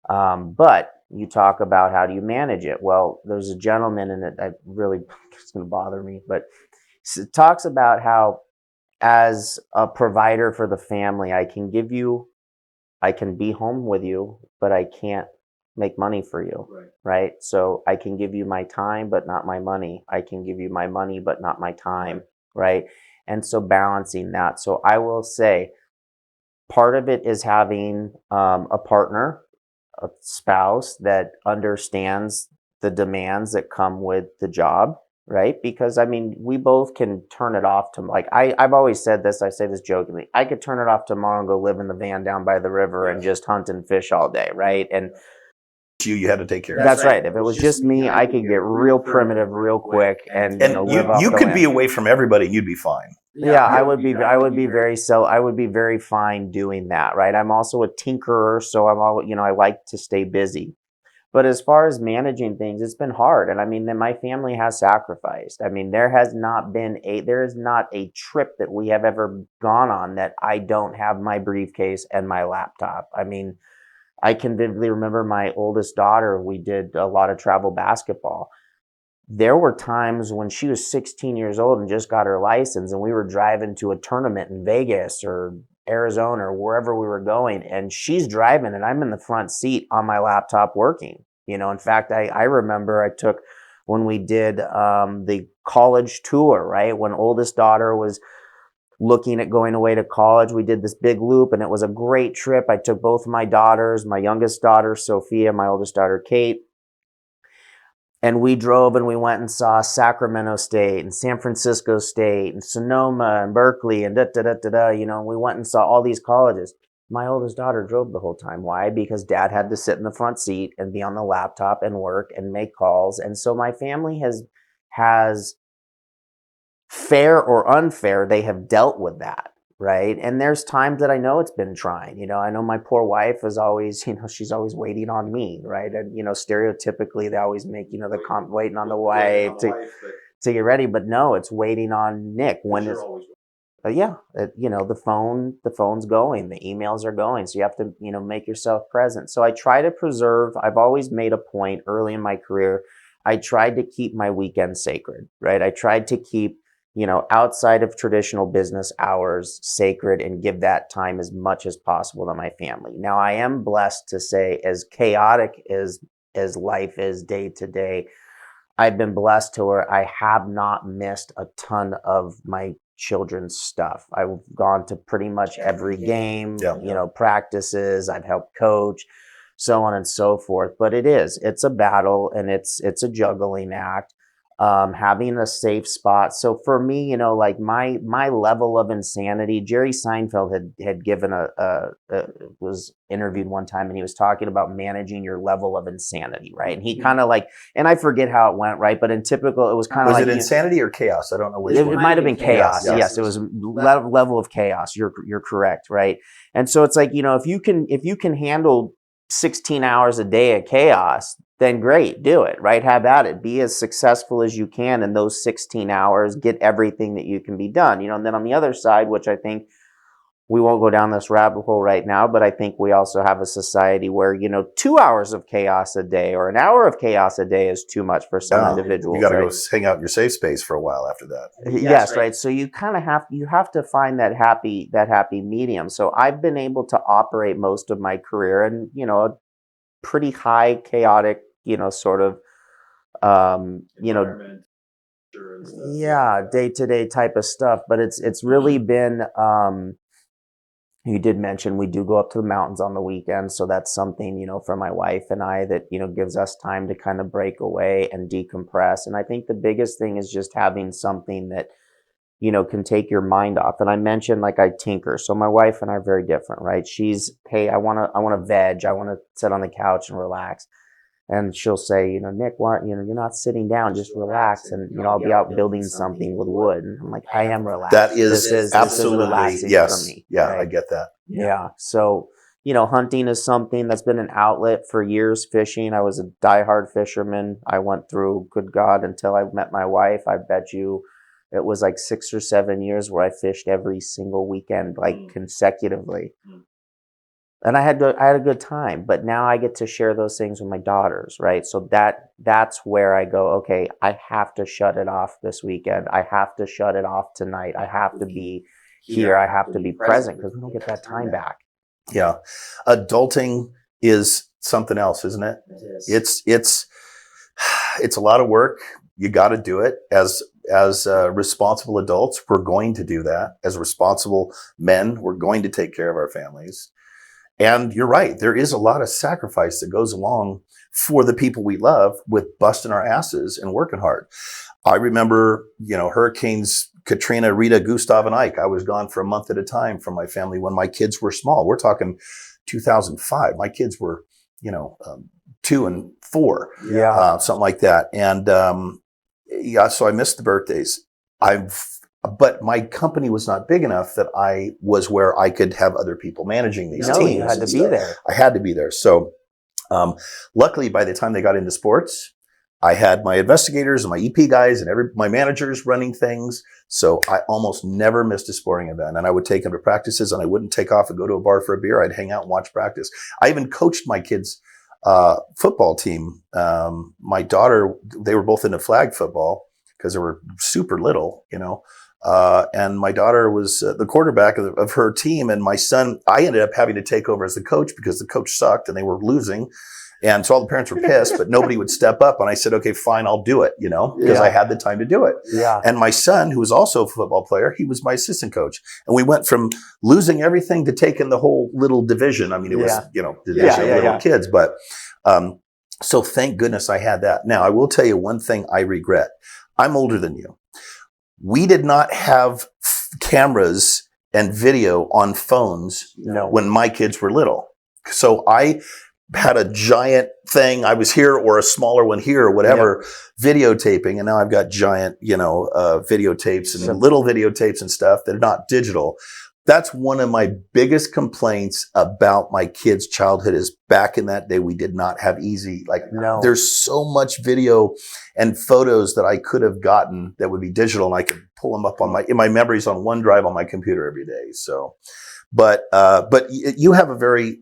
But you talk about how do you manage it? Well, there's a gentleman, and it really, it's going to bother me, but it talks about how as a provider for the family, I can be home with you, but I can't make money for you, right? So I can give you my time, but not my money. I can give you my money, but not my time, right? And so balancing that. So I will say part of it is having a partner, a spouse that understands the demands that come with the job, right? Because I mean, we both can turn it off to, like, I've always said this, I say this jokingly, I could turn it off tomorrow and go live in the van down by the river and just hunt and fish all day, right? And you had to take care of. That's right. If it was just me, I could get real primitive real quick and live off you the could land. be away from everybody and you'd be fine. Yeah, I would be very fine doing that, right? I'm also a tinkerer, so I'm all, I like to stay busy. But as far as managing things, it's been hard. And I mean, then my family has sacrificed. I mean, there is not a trip that we have ever gone on that I don't have my briefcase and my laptop. I mean, I can vividly remember my oldest daughter, we did a lot of travel basketball. There were times when she was 16 years old and just got her license, and we were driving to a tournament in Vegas or Arizona or wherever we were going, and she's driving and I'm in the front seat on my laptop working. In fact, I remember I took, when we did the college tour, right? When oldest daughter was looking at going away to college, we did this big loop and it was a great trip. I took both of my daughters, my youngest daughter, Sophia, my oldest daughter, Kate. And we drove and we went and saw Sacramento State and San Francisco State and Sonoma and Berkeley and we went and saw all these colleges. My oldest daughter drove the whole time. Why? Because dad had to sit in the front seat and be on the laptop and work and make calls. And so my family has fair or unfair, they have dealt with that. Right. And there's times that I know it's been trying. I know my poor wife is always, she's always waiting on me. Right. And, stereotypically they always make, the waiting on the wife to get ready. But no, it's waiting on Nick when it's, the phone's going, the emails are going. So you have to, make yourself present. So I try to preserve. I've always made a point early in my career. I tried to keep my weekends sacred. Right. I tried to keep, outside of traditional business hours sacred and give that time as much as possible to my family. Now, I am blessed to say, as chaotic as life is day to day, I've been blessed to where I have not missed a ton of my children's stuff. I've gone to pretty much every game, practices, I've helped coach, so on and so forth. But it's a battle and it's a juggling act. Having a safe spot. So for me, like my level of insanity, Jerry Seinfeld had given was interviewed one time and he was talking about managing your level of insanity, right? And he kind of and I forget how it went, right? But in typical, it was kind of was it insanity or chaos? I don't know which one. It might have been chaos. Yes, it was level of chaos. You're correct, right? And so it's like, if you can handle 16 hours a day of chaos, then great, do it, right? Have at it. Be as successful as you can in those 16 hours, get everything that you can be done, and then on the other side, which I think we won't go down this rabbit hole right now, but I think we also have a society where, 2 hours of chaos a day or an hour of chaos a day is too much for some individuals. You got to right? go hang out in your safe space for a while after that. Yes, right. So you kind of have to find that happy medium. So I've been able to operate most of my career in, a pretty high chaotic, sort of, day-to-day type of stuff. But it's really been, you did mention we do go up to the mountains on the weekends. So that's something, for my wife and I that, gives us time to kind of break away and decompress. And I think the biggest thing is just having something that, can take your mind off. And I mentioned like I tinker. So my wife and I are very different, right? She's, hey, I want to veg. I want to sit on the couch and relax. And she'll say, Nick, why, you're not sitting down, just relax. And, I'll be out building something with wood. And I'm like, I am relaxed. That is absolutely, relaxing yes. for me. Yeah, right? I get that. Yeah. So, hunting is something that's been an outlet for years. Fishing, I was a diehard fisherman. I went through, good God, until I met my wife. I bet you it was like 6 or 7 years where I fished every single weekend, like consecutively. And I had a good time, but now I get to share those things with my daughters, right? So that's where I go, okay, I have to shut it off this weekend. I have to shut it off tonight. I have to be here. I have to be present because we don't get that time back. Yeah. Adulting is something else, isn't it? It is. It's a lot of work. You got to do it as responsible adults. We're going to do that. As responsible men, we're going to take care of our families. And you're right. There is a lot of sacrifice that goes along for the people we love with busting our asses and working hard. I remember, hurricanes Katrina, Rita, Gustav, and Ike. I was gone for a month at a time from my family when my kids were small. We're talking 2005. My kids were, 2 and 4, something like that. And so I missed the birthdays. But my company was not big enough that I was where I could have other people managing these teams. You had to be there. I had to be there. So luckily, by the time they got into sports, I had my investigators and my EP guys and my managers running things. So I almost never missed a sporting event. And I would take them to practices and I wouldn't take off and go to a bar for a beer. I'd hang out and watch practice. I even coached my kids' football team. My daughter, they were both into flag football because they were super little, and my daughter was the quarterback of her team. And my son, I ended up having to take over as the coach because the coach sucked and they were losing. And so all the parents were pissed, but nobody would step up. And I said, okay, fine, I'll do it, because I had the time to do it. Yeah. And my son, who was also a football player, he was my assistant coach. And we went from losing everything to taking the whole little division. I mean, it was, division of little kids. But so thank goodness I had that. Now, I will tell you one thing I regret. I'm older than you. We did not have cameras and video on phones when my kids were little. So I had a giant thing. I was here or a smaller one here or whatever, videotaping. And now I've got giant, videotapes and little videotapes and stuff that are not digital. That's one of my biggest complaints about my kids' childhood is back in that day, we did not have easy. There's so much video and photos that I could have gotten that would be digital and I could pull them up in my memories on OneDrive on my computer every day. So, but you have a very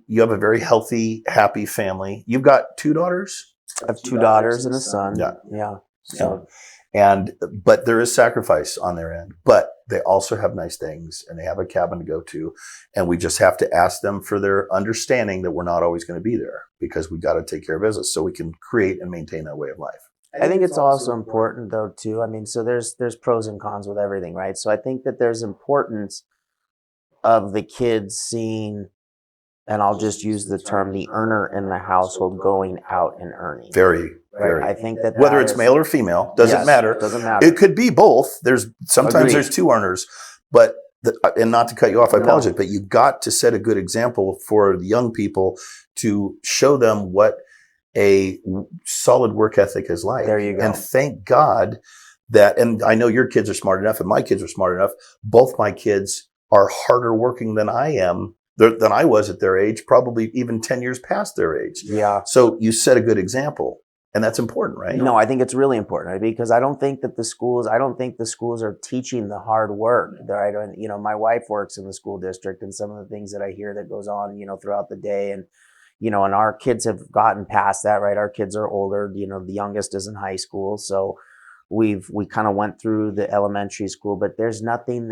healthy, happy family. You've got 2 daughters? I have 2 daughters and a son. Yeah. So. But there is sacrifice on their end, but they also have nice things and they have a cabin to go to. And we just have to ask them for their understanding that we're not always going to be there because we got to take care of business so we can create and maintain that way of life. I think it's also important though, too. I mean, so there's pros and cons with everything, right? So I think that there's importance of the kids seeing, and I'll just use the term, the earner in the household going out and earning. Very. I think that whether it's male or female, doesn't matter. Doesn't matter. It could be both. Sometimes Agreed. there's 2 earners, but and not to cut you off, I apologize, but you got to set a good example for the young people to show them what a solid work ethic is like. There you go. And thank God that, and I know your kids are smart enough and my kids are smart enough. Both my kids are harder working than I am. Than I was at their age, probably even 10 years past their age. Yeah. So you set a good example. And that's important, right? No, I think it's really important, right? Because I don't think the schools are teaching the hard work. Right? And, my wife works in the school district, and some of the things that I hear that goes on, throughout the day, and, and our kids have gotten past that, right? Our kids are older, the youngest is in high school. So we kind of went through the elementary school, but there's nothing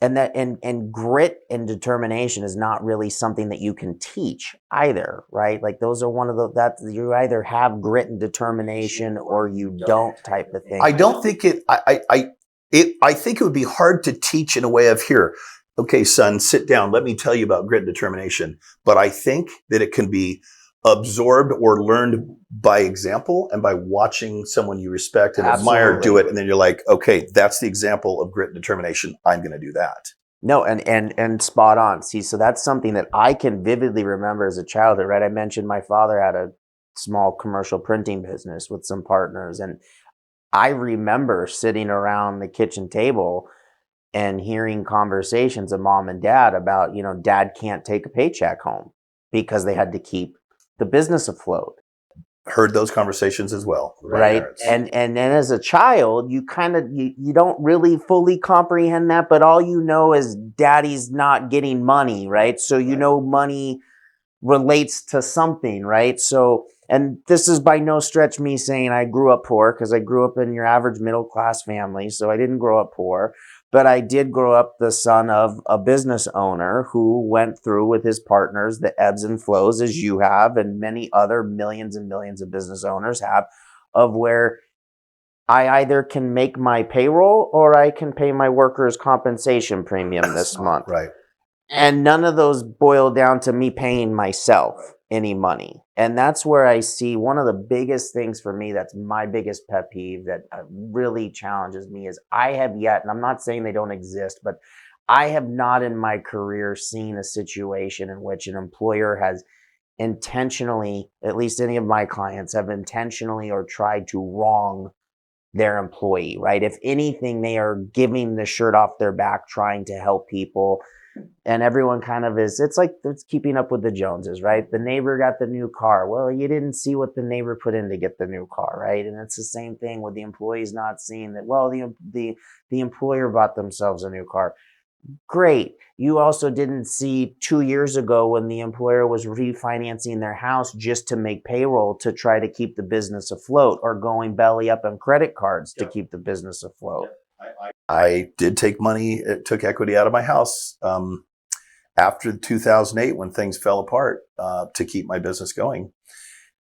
and grit and determination is not really something that you can teach either, right? Like those are one of that you either have grit and determination or you don't type of thing. I don't think I think it would be hard to teach in a way of here. Okay, son, sit down. Let me tell you about grit and determination. But I think that it can be absorbed or learned by example and by watching someone you respect and admire do it. And then you're like, okay, that's the example of grit and determination. I'm going to do that. No, and spot on. See, so that's something that I can vividly remember as a childhood, right? I mentioned my father had a small commercial printing business with some partners. And I remember sitting around the kitchen table and hearing conversations of mom and dad about, dad can't take a paycheck home because they had to keep the business afloat. Heard those conversations as well. Right. And then as a child, you kind of, you don't really fully comprehend that, but all you know is daddy's not getting money. Right. So, money relates to something. Right. So, and this is by no stretch me saying I grew up poor, because I grew up in your average middle class family. So I didn't grow up poor. But I did grow up the son of a business owner who went through with his partners the ebbs and flows, as you have, and many other millions and millions of business owners have, of where I either can make my payroll or I can pay my workers' compensation premium this month. Right. And none of those boil down to me paying myself any money. And that's where I see one of the biggest things for me, that's my biggest pet peeve that really challenges me, is I have yet, and I'm not saying they don't exist, but I have not in my career seen a situation in which an employer has intentionally, at least any of my clients have intentionally or tried to wrong their employee, right? If anything, they are giving the shirt off their back, trying to help people. And everyone kind of it's keeping up with the Joneses, right? The neighbor got the new car. Well, you didn't see what the neighbor put in to get the new car, right? And it's the same thing with the employees not seeing that, well, the employer bought themselves a new car. Great. You also didn't see 2 years ago when the employer was refinancing their house just to make payroll to try to keep the business afloat, or going belly up on credit cards to keep the business afloat. I did took equity out of my house after 2008 when things fell apart to keep my business going.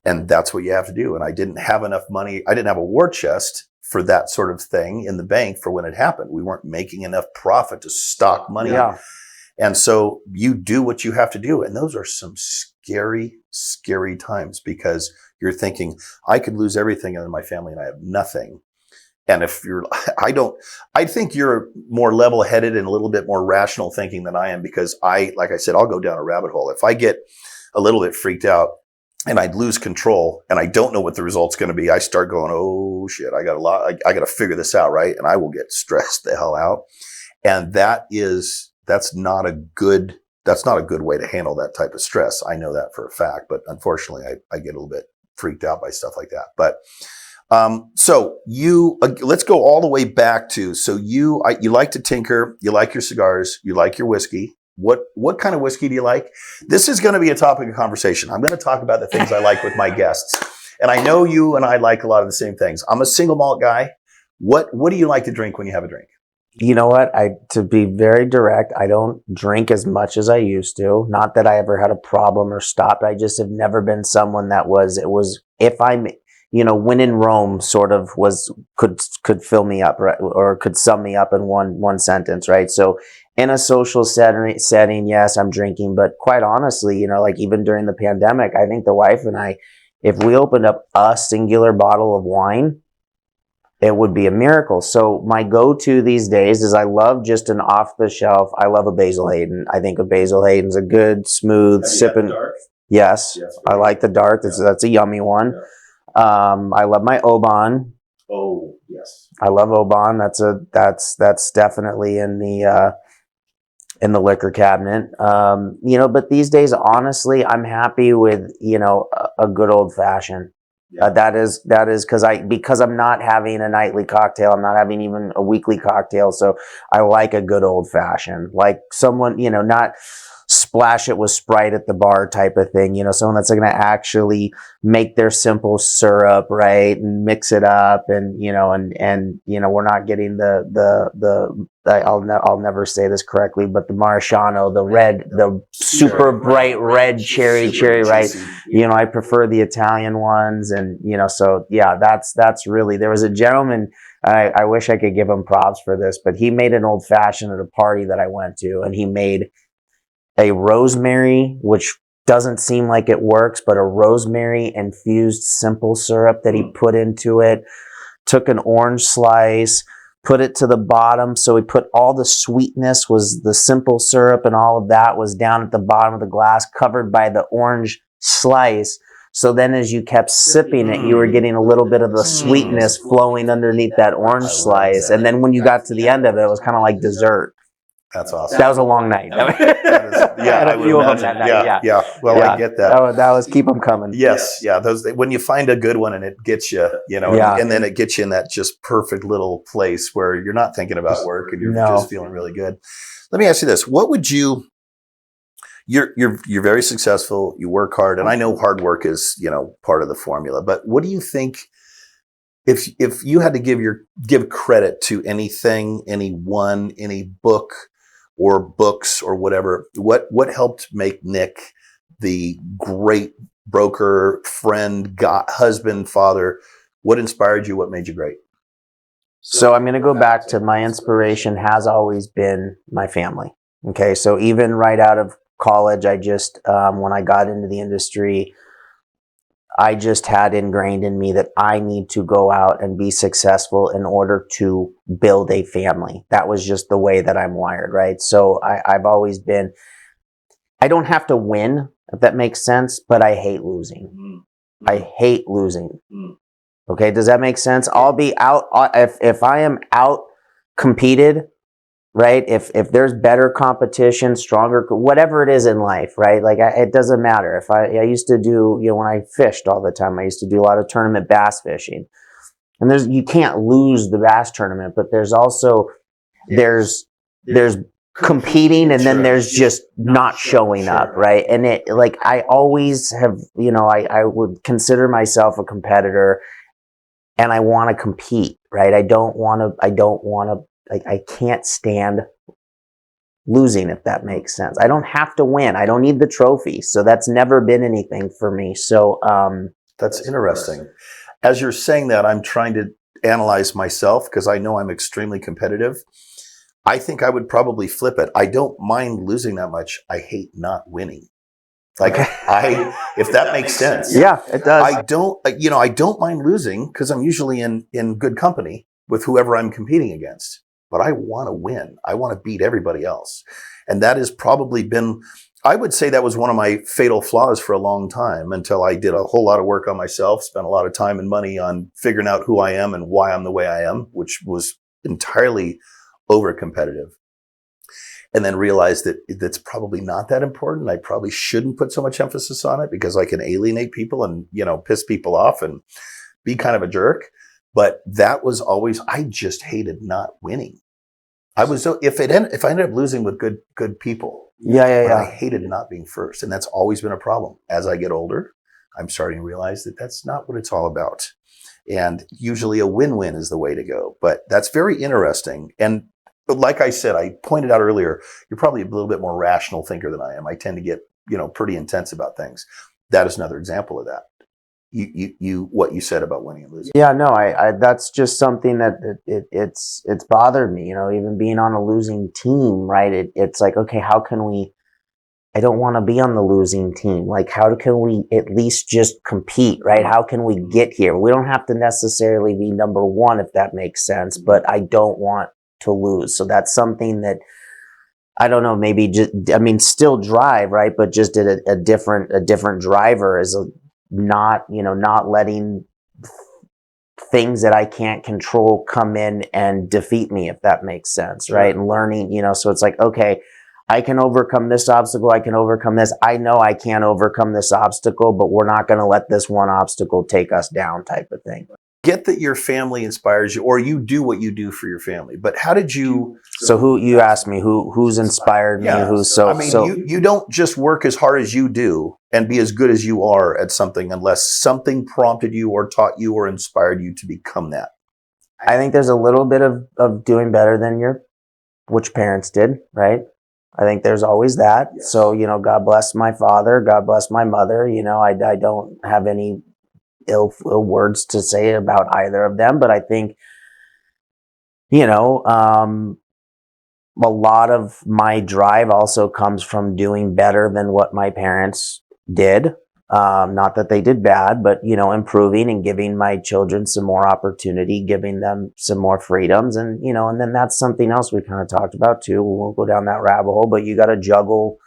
And that's what you have to do. And I didn't have enough money. I didn't have a war chest for that sort of thing in the bank for when it happened. We weren't making enough profit to stock money. Yeah. And so you do what you have to do. And those are some scary, scary times, because you're thinking, I could lose everything in my family and I have nothing. And if I think you're more level-headed and a little bit more rational thinking than I am, because like I said, I'll go down a rabbit hole. If I get a little bit freaked out and I'd lose control and I don't know what the result's going to be, I start going, oh shit, I got to figure this out, right? And I will get stressed the hell out. And that's not a good way to handle that type of stress. I know that for a fact, but unfortunately I get a little bit freaked out by stuff like that. But so let's go all the way back to, you like to tinker, you like your cigars, you like your whiskey. What kind of whiskey do you like? This is going to be a topic of conversation. I'm going to talk about the things I like with my guests. And I know you and I like a lot of the same things. I'm a single malt guy. What do you like to drink when you have a drink? You know what? To be very direct, I don't drink as much as I used to. Not that I ever had a problem or stopped. I just have never been someone that if I'm, when in Rome sort of could fill me up, right? Or could sum me up in one sentence, right? So in a social setting, yes, I'm drinking, but quite honestly, like even during the pandemic, I think the wife and I, if we opened up a singular bottle of wine, it would be a miracle. So my go-to these days is I love just an off-the-shelf. I love a Basil Hayden. I think a Basil Hayden's a good, smooth sipping. Yes, I like the dark. That's a yummy one. I love my Oban. Oh, yes. I love Oban. That's definitely in the liquor cabinet. But these days, honestly, I'm happy with, a good old fashioned. That is because I'm not having a nightly cocktail. I'm not having even a weekly cocktail. So I like a good old fashioned, like someone, not splash it with Sprite at the bar type of thing. Someone that's going to actually make their simple syrup, right, and mix it up, and we're not getting I'll never say this correctly, but the Maraschino, the super bright red cherry, right? I prefer the Italian ones, and so yeah, that's really. There was a gentleman. I wish I could give him props for this, but he made an old fashioned at a party that I went to, and he made a rosemary, which doesn't seem like it works, but a rosemary infused simple syrup that he put into it. Took an orange slice, put it to the bottom. So he put all the sweetness, was the simple syrup, and all of that was down at the bottom of the glass, covered by the orange slice. So then as you kept sipping it, you were getting a little bit of the sweetness flowing underneath that orange slice. And then when you got to the end of it, it was kind of like dessert. That's awesome. That was a long night. I had a few of them that night. Yeah. Well, I get that. That was keep them coming. Yes. Yeah. Those, when you find a good one and it gets you, and then it gets you in that just perfect little place where you're not thinking about work and you're just feeling really good. Let me ask you this. What would you're very successful. You work hard, and I know hard work is, part of the formula, but what do you think, if you had to give credit to anything, anyone, any book or books or whatever, what helped make Nick the great broker, friend, husband, father? What inspired you? What made you great? So I'm going to go back to my inspiration has always been my family. Okay. So even right out of college, I just, when I got into the industry, I just had ingrained in me that I need to go out and be successful in order to build a family. That was just the way that I'm wired, right? So I've always been, I don't have to win, if that makes sense, but I hate losing. I hate losing. Okay, does that make sense? I'll be out, if I am out competed, right? If there's better competition, stronger, whatever it is in life, right? Like it doesn't matter. If I used to do, when I fished all the time, I used to do a lot of tournament bass fishing, and you can't lose the bass tournament, but there's also, there's competing, and then there's just not showing up, right? And I always have, I would consider myself a competitor, and I want to compete, right? I don't want to, I can't stand losing, if that makes sense. I don't have to win. I don't need the trophy. So that's never been anything for me. So that's interesting. As you're saying that, I'm trying to analyze myself because I know I'm extremely competitive. I think I would probably flip it. I don't mind losing that much. I hate not winning. If that makes sense. Yeah, it does. I don't mind losing because I'm usually in good company with whoever I'm competing against. But I want to win. I want to beat everybody else. And that has probably been, I would say that was one of my fatal flaws for a long time until I did a whole lot of work on myself, spent a lot of time and money on figuring out who I am and why I'm the way I am, which was entirely over competitive. And then realized that that's probably not that important. I probably shouldn't put so much emphasis on it because I can alienate people and, piss people off and be kind of a jerk. But that was always, I just hated not winning. I was so, if I ended up losing with good people, I hated not being first. And that's always been a problem. As I get older, I'm starting to realize that that's not what it's all about. And usually a win-win is the way to go. But that's very interesting. And like I said, I pointed out earlier, you're probably a little bit more rational thinker than I am. I tend to get, pretty intense about things. That is another example of that. What you said about winning and losing. Yeah, no, I that's just something that it's bothered me, even being on a losing team, right? It's like, okay, how can we, I don't want to be on the losing team. Like, how can we at least just compete, right? How can we get here? We don't have to necessarily be number one, if that makes sense, but I don't want to lose. So that's something that, I don't know, maybe just, still drive, right? But just at a different driver is not letting things that I can't control come in and defeat me, if that makes sense, right? And learning, so it's like, okay, I can overcome this obstacle. I can overcome this. I know I can't overcome this obstacle, but we're not going to let this one obstacle take us down, type of thing. Get that your family inspires you, or you do what you do for your family. But how did you? So who, you asked me who's inspired me? Yeah. You don't just work as hard as you do and be as good as you are at something unless something prompted you or taught you or inspired you to become that. I think there's a little bit of doing better than which parents did, right? I think there's always that. Yes. So, God bless my father, God bless my mother. I don't have any ill words to say about either of them, but I think, a lot of my drive also comes from doing better than what my parents did. Not that they did bad, but, improving and giving my children some more opportunity, giving them some more freedoms. And, and then that's something else we kind of talked about too. We won't go down that rabbit hole, but you got to juggle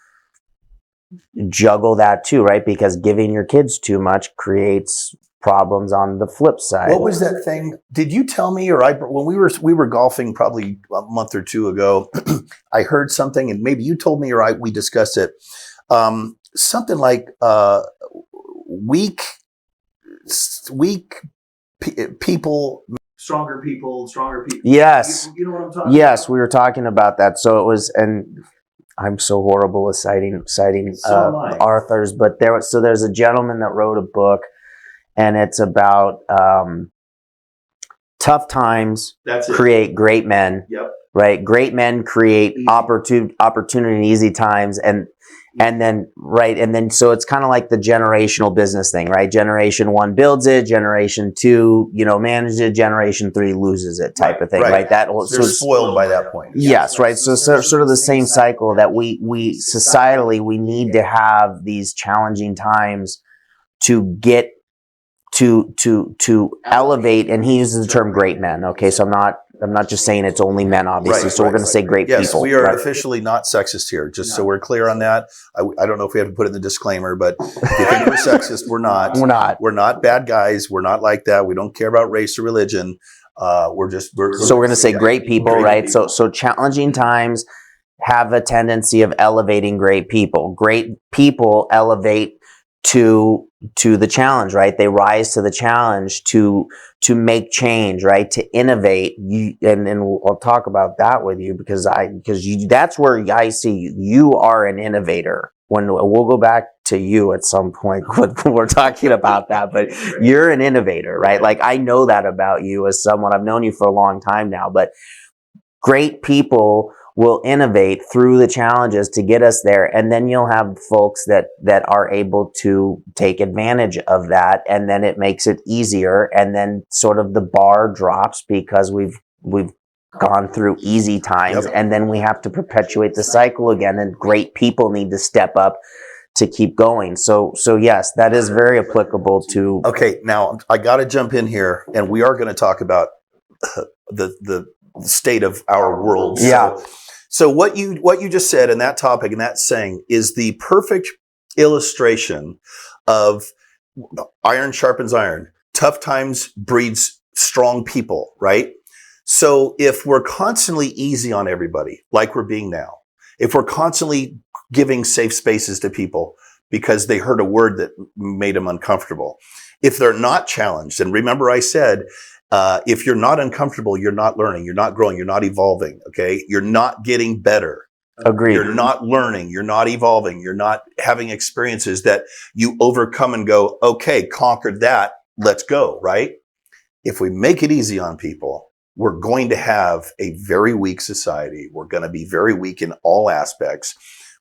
that too, right? Because giving your kids too much creates problems on the flip side. What was that thing? Did you tell me, or when we were golfing probably a month or two ago, I heard something, and maybe you told me, or we discussed it. Something like weak people, stronger people. Yes. You know what I'm talking yes, about? We were talking about that. So it was, and I'm so horrible with citing authors, but there's a gentleman that wrote a book, and it's about tough times create great men. Yep. Right? Great men create opportunity in easy times, and then so it's kind of like the generational business thing, right? Generation 1 builds it, generation 2, manages it, generation 3 loses it, type of thing, right? They're spoiled by that point. Yes, right. So sort of the same cycle that we societally, we need to have these challenging times to get to elevate, and he uses the term great men. Okay, so I'm not just saying it's only men, obviously. So we're going to say great people. Yes, we are officially not sexist here, so we're clear on that. I don't know if we have to put in the disclaimer, but if you think we're sexist, we're not. We're not bad guys. We're not like that. We don't care about race or religion. So we're going to say great people, right? People. So challenging times have a tendency of elevating great people. Great people elevate to the challenge, right? They rise to the challenge to make change, right? To innovate. And I'll talk about that with you because that's where I see you. You are an innovator. We'll go back to you at some point when we're talking about that, but you're an innovator, right? Like I know that about you as someone. I've known you for a long time now, but great people will innovate through the challenges to get us there. And then you'll have folks that are able to take advantage of that. And then it makes it easier. And then sort of the bar drops because we've gone through easy times. Yep. And then we have to perpetuate the cycle again. And great people need to step up to keep going. So yes, that is very applicable to. Okay. Now I got to jump in here, and we are going to talk about the state of our world. Yeah. So what you just said in that topic and that saying is the perfect illustration of iron sharpens iron. Tough times breeds strong people, right? So if we're constantly easy on everybody, like we're being now, if we're constantly giving safe spaces to people because they heard a word that made them uncomfortable, if they're not challenged, and remember I said, if you're not uncomfortable, you're not learning, you're not growing, you're not evolving, okay? You're not getting better. Agreed. You're not learning, you're not evolving, you're not having experiences that you overcome and go, okay, conquered that, let's go, right? If we make it easy on people, we're going to have a very weak society. We're going to be very weak in all aspects.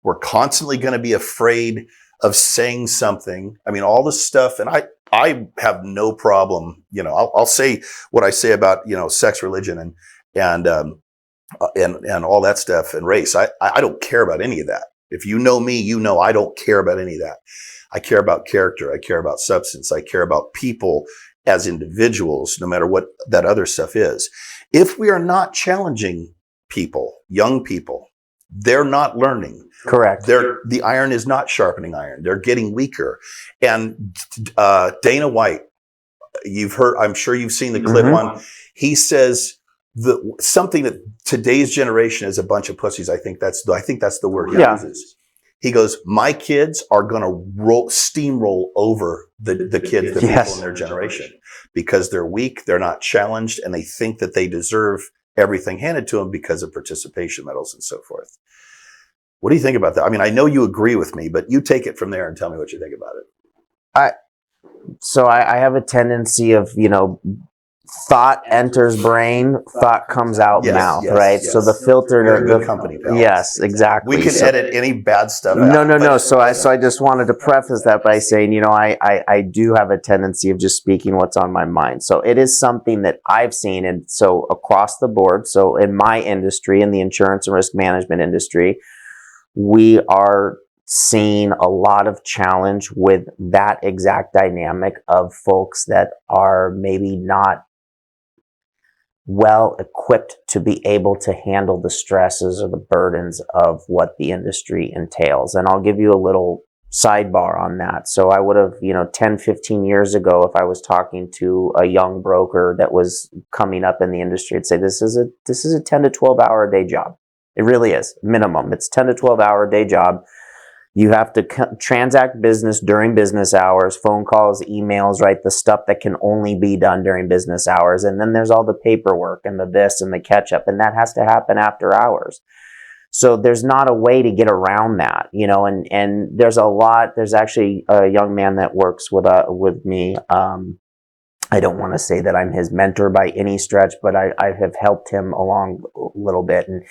We're constantly going to be afraid of saying something. I mean, all this stuff, and I have no problem, I'll say what I say about, sex, religion, and all that stuff, and race. I don't care about any of that. If you know me, I don't care about any of that. I care about character. I care about substance. I care about people as individuals, no matter what that other stuff is. If we are not challenging people, young people, they're not learning. Correct. The iron is not sharpening iron. They're getting weaker. And Dana White, you've heard, I'm sure you've seen the clip on, he says, something that today's generation is a bunch of pussies. I think that's the word he uses. He goes, my kids are going to steamroll over the kids, the people in their generation, because they're weak, they're not challenged, and they think that they deserve everything handed to them because of participation medals and so forth. What do you think about that? I mean, I know you agree with me, but you take it from there and tell me what you think about it. So I have a tendency of, thought enters brain, thought comes out mouth, right? So the filter, We're a good company, pal. Yes, exactly. We can edit any bad stuff out. No. So I just wanted to preface that by saying, I do have a tendency of just speaking what's on my mind. So it is something that I've seen, and so across the board. So in my industry, in the insurance and risk management industry, we are seeing a lot of challenge with that exact dynamic of folks that are maybe not well equipped to be able to handle the stresses or the burdens of what the industry entails. And I'll give you a little sidebar on that. So I would have, 10, 15 years ago, if I was talking to a young broker that was coming up in the industry, I'd say, this is a 10 to 12 hour a day job. It really is minimum. It's 10 to 12 hour a day job. You have to transact business during business hours, phone calls, emails, right? The stuff that can only be done during business hours. And then there's all the paperwork and the this and the catch up, and that has to happen after hours. So there's not a way to get around that, and there's actually a young man that works with me. I don't want to say that I'm his mentor by any stretch, but I have helped him along a little bit, and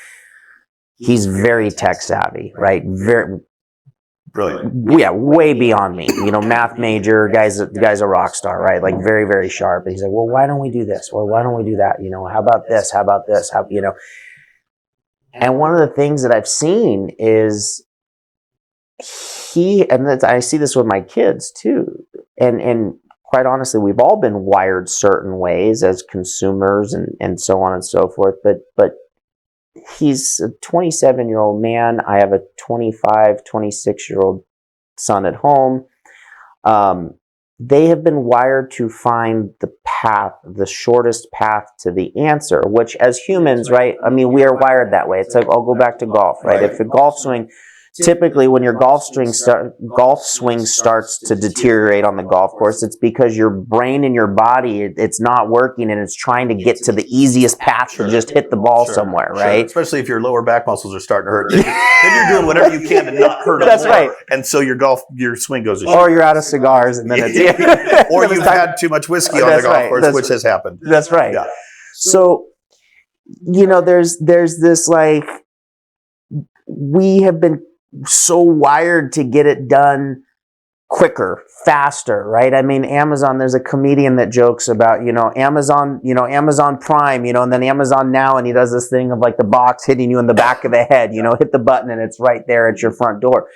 he's very tech savvy, right? Very brilliant. Yeah, way beyond me. Math major, the guy's a rock star, right? Like very, very sharp. And he's like, well, why don't we do this? Well, why don't we do that? How about this? How about this? And one of the things that I've seen is I see this with my kids too. And quite honestly, we've all been wired certain ways as consumers and so on and so forth. But he's a 27-year-old man. I have a 25, 26-year-old son at home. They have been wired to find the shortest path to the answer, which as humans, right? I mean, we are wired that way. It's like, I'll go back to golf, right? If the golf swing, typically when your golf swing starts to deteriorate on the golf course, it's because your brain and your body, it's not working, and it's trying to get to the easiest path to just hit the ball somewhere, right? Especially if your lower back muscles are starting to hurt. Then you're doing whatever you can to not hurt them. That's right. And so your swing goes to shit. Or you're out of cigars, and then it's or you've had too much whiskey on the golf course, which has happened. That's right. Yeah. So, there's this, like, we have been so wired to get it done quicker, faster, right? I mean, Amazon, there's a comedian that jokes about, Amazon Prime, and then Amazon Now, and he does this thing of like the box hitting you in the back of the head, hit the button and it's right there at your front door.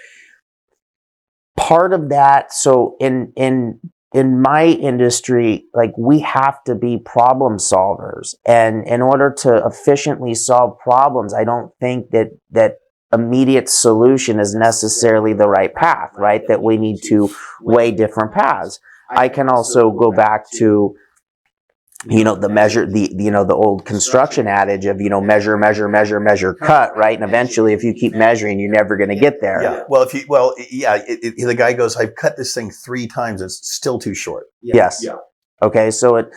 Part of that, so in my industry, like, we have to be problem solvers, and in order to efficiently solve problems, I don't think that immediate solution is necessarily the right path, right? That we need to weigh different paths. I can also go back to, the old construction adage of, measure, cut, right? And eventually, if you keep measuring, you're never going to get there. Yeah. Well, the guy goes, I've cut this thing 3 times. It's still too short. Yes. Yeah. Okay. So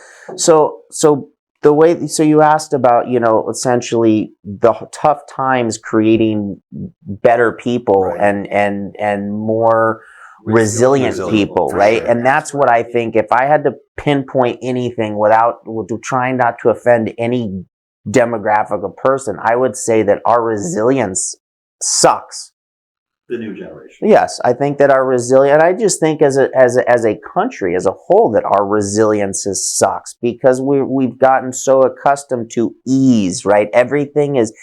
the way, so you asked about, essentially the tough times creating better people, right, and more resilient people, right? Sure. And that's what I think, if I had to pinpoint anything without trying not to offend any demographic of person, I would say that our resilience sucks. The new generation. Yes, I think that our resilience, I just think as a country as a whole, that our resilience sucks, because we've gotten so accustomed to ease, right? Everything is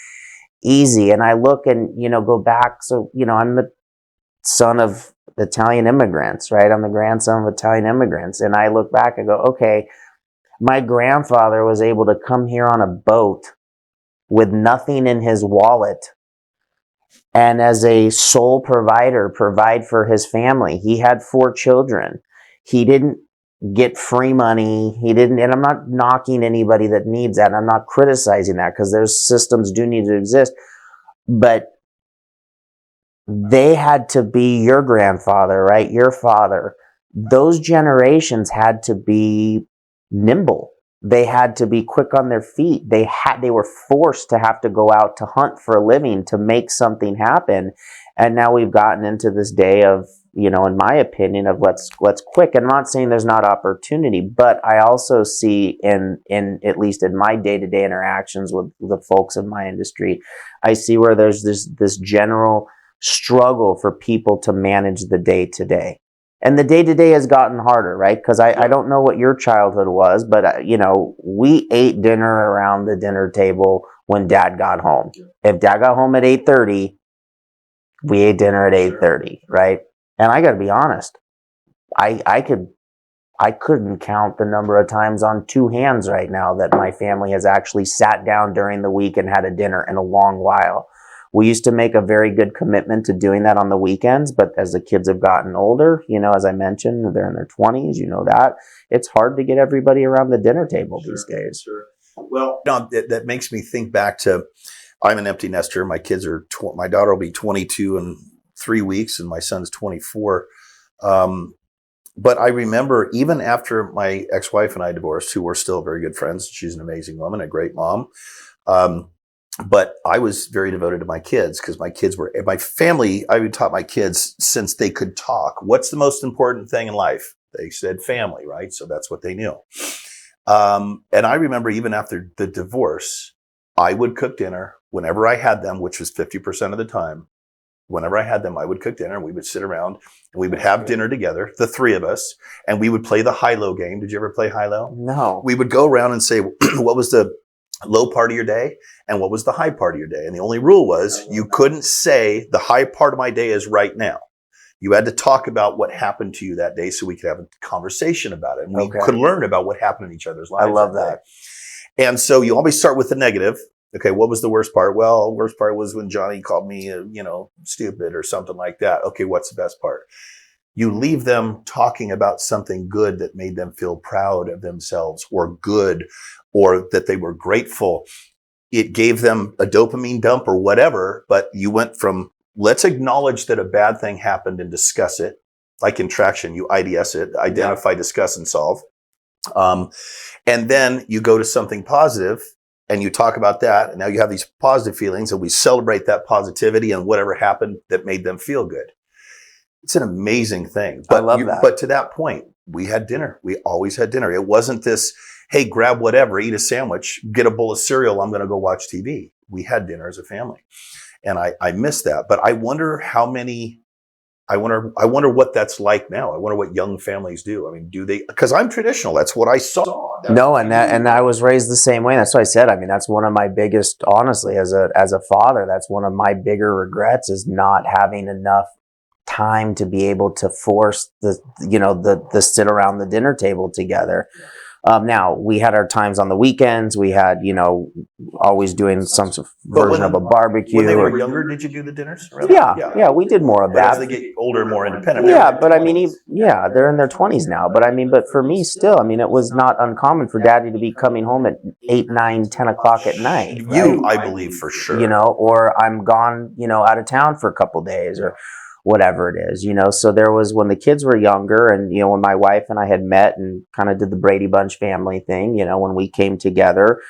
easy. And I look and, go back. So, I'm the son of Italian immigrants, right? I'm the grandson of Italian immigrants. And I look back and go, okay, my grandfather was able to come here on a boat with nothing in his wallet, and as a sole provider, provide for his family. He had 4 children. He didn't get free money. He didn't, and I'm not knocking anybody that needs that. And I'm not criticizing that, because those systems do need to exist. But they had to be your grandfather, right? Your father. Those generations had to be nimble. They had to be quick on their feet. They were forced to have to go out to hunt for a living to make something happen. And now we've gotten into this day of, in my opinion, of let's quick. And I'm not saying there's not opportunity, but I also see in at least in my day-to-day interactions with the folks in my industry, I see where there's this general struggle for people to manage the day-to-day. And the day-to-day has gotten harder, right? Because I don't know what your childhood was, but, we ate dinner around the dinner table when Dad got home. If Dad got home at 8:30, we ate dinner at 8:30, right? And I got to be honest, I couldn't count the number of times on two hands right now that my family has actually sat down during the week and had a dinner in a long while. We used to make a very good commitment to doing that on the weekends, but as the kids have gotten older, as I mentioned, they're in their 20s, that it's hard to get everybody around the dinner table these days. Sure. Well, that makes me think back to, I'm an empty nester. My kids are, my daughter will be 22 in 3 weeks and my son's 24. But I remember even after my ex-wife and I divorced, who were still very good friends, she's an amazing woman, a great mom. But I was very devoted to my kids because my kids were my family. I would taught my kids since they could talk. What's the most important thing in life? They said family, right? So that's what they knew. And I remember even after the divorce, I would cook dinner whenever I had them, which was 50% of the time. Whenever I had them, I would cook dinner. We would sit around and we would have dinner together, the three of us, and we would play the high-low game. Did you ever play high-low? No. We would go around and say, what was the low part of your day and what was the high part of your day? And the only rule was you couldn't say the high part of my day is right now. You had to talk about what happened to you that day so we could have a conversation about it. And we could learn about what happened in each other's lives. I love that. And so you always start with the negative. Okay, what was the worst part? Well, the worst part was when Johnny called me, stupid or something like that. Okay, what's the best part? You leave them talking about something good that made them feel proud of themselves or good or that they were grateful. It gave them a dopamine dump or whatever, but you went from let's acknowledge that a bad thing happened and discuss it. Like in traction, you IDS it, identify, discuss, and solve. And then you go to something positive and you talk about that. And now you have these positive feelings and we celebrate that positivity and whatever happened that made them feel good. It's an amazing thing. But I love that. But to that point, we had dinner. We always had dinner. It wasn't this, hey, grab whatever, eat a sandwich, get a bowl of cereal. I'm going to go watch TV. We had dinner as a family. And I miss that. But I wonder I wonder what that's like now. I wonder what young families do. I mean, do they, because I'm traditional. That's what I saw. No, and I was raised the same way. That's what I said. I mean, that's one of my biggest, honestly, as a father, that's one of my bigger regrets is not having enough time to be able to force the sit around the dinner table together. Now we had our times on the weekends. We had, always doing some version of a barbecue. When they were younger, did you do the dinners? Yeah, we did more of that. As they get older, more independent. Yeah, but I mean, they're in their 20s now. But I mean, but for me still, I mean, it was not uncommon for Daddy to be coming home at 8, 9, 10 o'clock at night. You, I believe for sure. Or I'm gone, out of town for a couple days or whatever it is, So there was when the kids were younger and, when my wife and I had met and kind of did the Brady Bunch family thing, when we came together,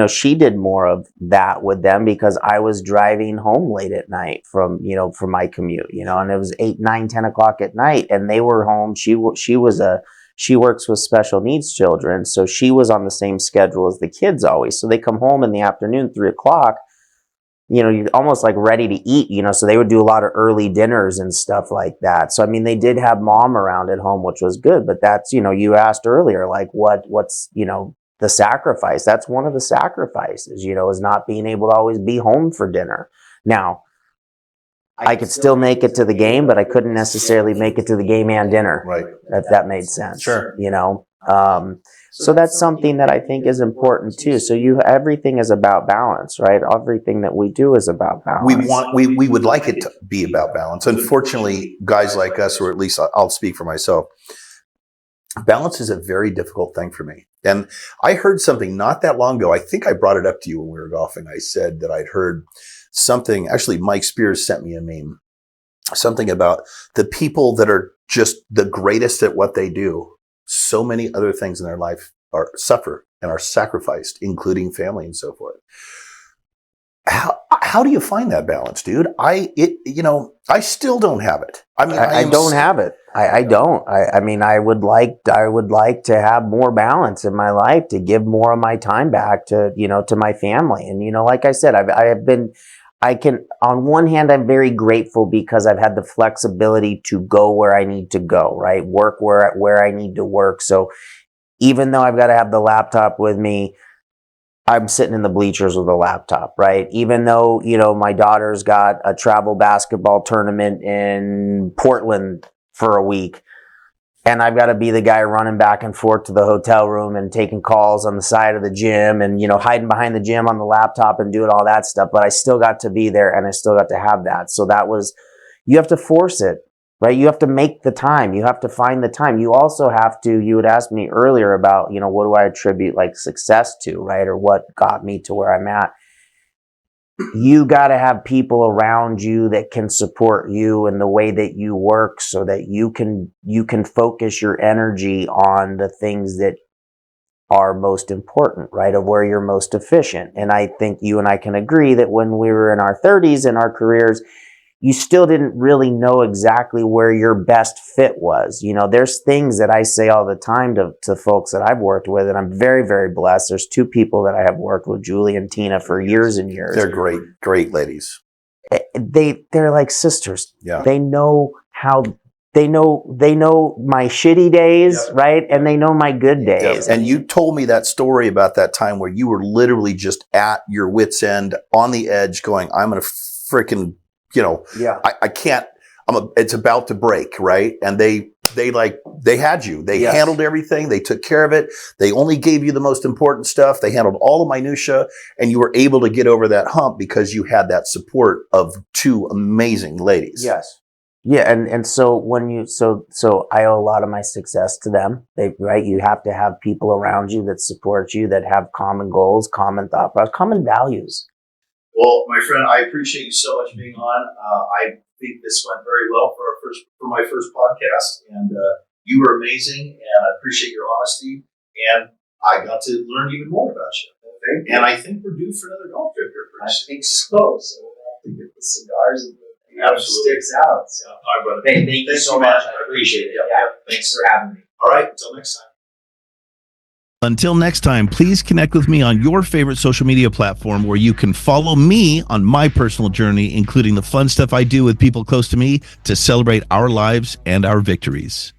she did more of that with them because I was driving home late at night from my commute, and it was 8, 9, 10 o'clock at night and they were home. She works with special needs children. So she was on the same schedule as the kids always. So they come home in the afternoon, 3 o'clock, you're almost like ready to eat, so they would do a lot of early dinners and stuff like that. So, I mean, they did have mom around at home, which was good, but that's, you asked earlier, like what's, the sacrifice. That's one of the sacrifices, is not being able to always be home for dinner. Now, I could still make it to the game, but I couldn't necessarily make it to the game and dinner. Right. If that made sense. Sure. So that's something that I think is important too. So everything is about balance, right? Everything that we do is about balance. We would like it to be about balance. Unfortunately, guys like us, or at least I'll speak for myself, balance is a very difficult thing for me. And I heard something not that long ago. I think I brought it up to you when we were golfing. I said that I'd heard something. Actually, Mike Spears sent me a meme, something about the people that are just the greatest at what they do. So many other things in their life suffer and are sacrificed, including family and so forth. How do you find that balance, dude? I still don't have it. I mean, I don't have it. I don't. I mean, I would like to have more balance in my life, to give more of my time back to, to my family. And, like I said, on one hand, I'm very grateful because I've had the flexibility to go where I need to go, right? Work where I need to work. So even though I've got to have the laptop with me, I'm sitting in the bleachers with a laptop, right? Even though, my daughter's got a travel basketball tournament in Portland for a week, and I've got to be the guy running back and forth to the hotel room and taking calls on the side of the gym and, hiding behind the gym on the laptop and doing all that stuff. But I still got to be there and I still got to have that. So you have to force it, right? You have to make the time. You have to find the time. You also have to, you had asked me earlier about, what do I attribute like success to, right? Or what got me to where I'm at. You got to have people around you that can support you in the way that you work so that you can focus your energy on the things that are most important, right? Of where you're most efficient. And I think you and I can agree that when we were in our 30s in our careers, you still didn't really know exactly where your best fit was. There's things that I say all the time to folks that I've worked with, and I'm very, very blessed. There's two people that I have worked with, Julian and Tina, for years and years. They're great, great ladies. They're like sisters. Yeah. They know my shitty days, yep, right? And they know my good days. And you told me that story about that time where you were literally just at your wit's end, on the edge, going, I'm going to freaking, yeah, I can't, it's about to break, right? And they had you. They yes, handled everything. They took care of it. They only gave you the most important stuff. They handled all the minutia, and you were able to get over that hump because you had that support of two amazing ladies. Yes. Yeah. And so so I owe a lot of my success to them. Right. You have to have people around you that support you, that have common goals, common thought process, common values. Well, my friend, I appreciate you so much being on. I think this went very well for my first podcast, and you were amazing, and I appreciate your honesty, and I got to learn even more about you. And I think we're due for another golf trip here pretty soon. I think so. So we'll have to get the cigars and the sticks out. So. All right, brother. Hey, thank you so much. I appreciate it. Yeah. Thanks for having me. All right, until next time. Until next time, please connect with me on your favorite social media platform where you can follow me on my personal journey, including the fun stuff I do with people close to me to celebrate our lives and our victories.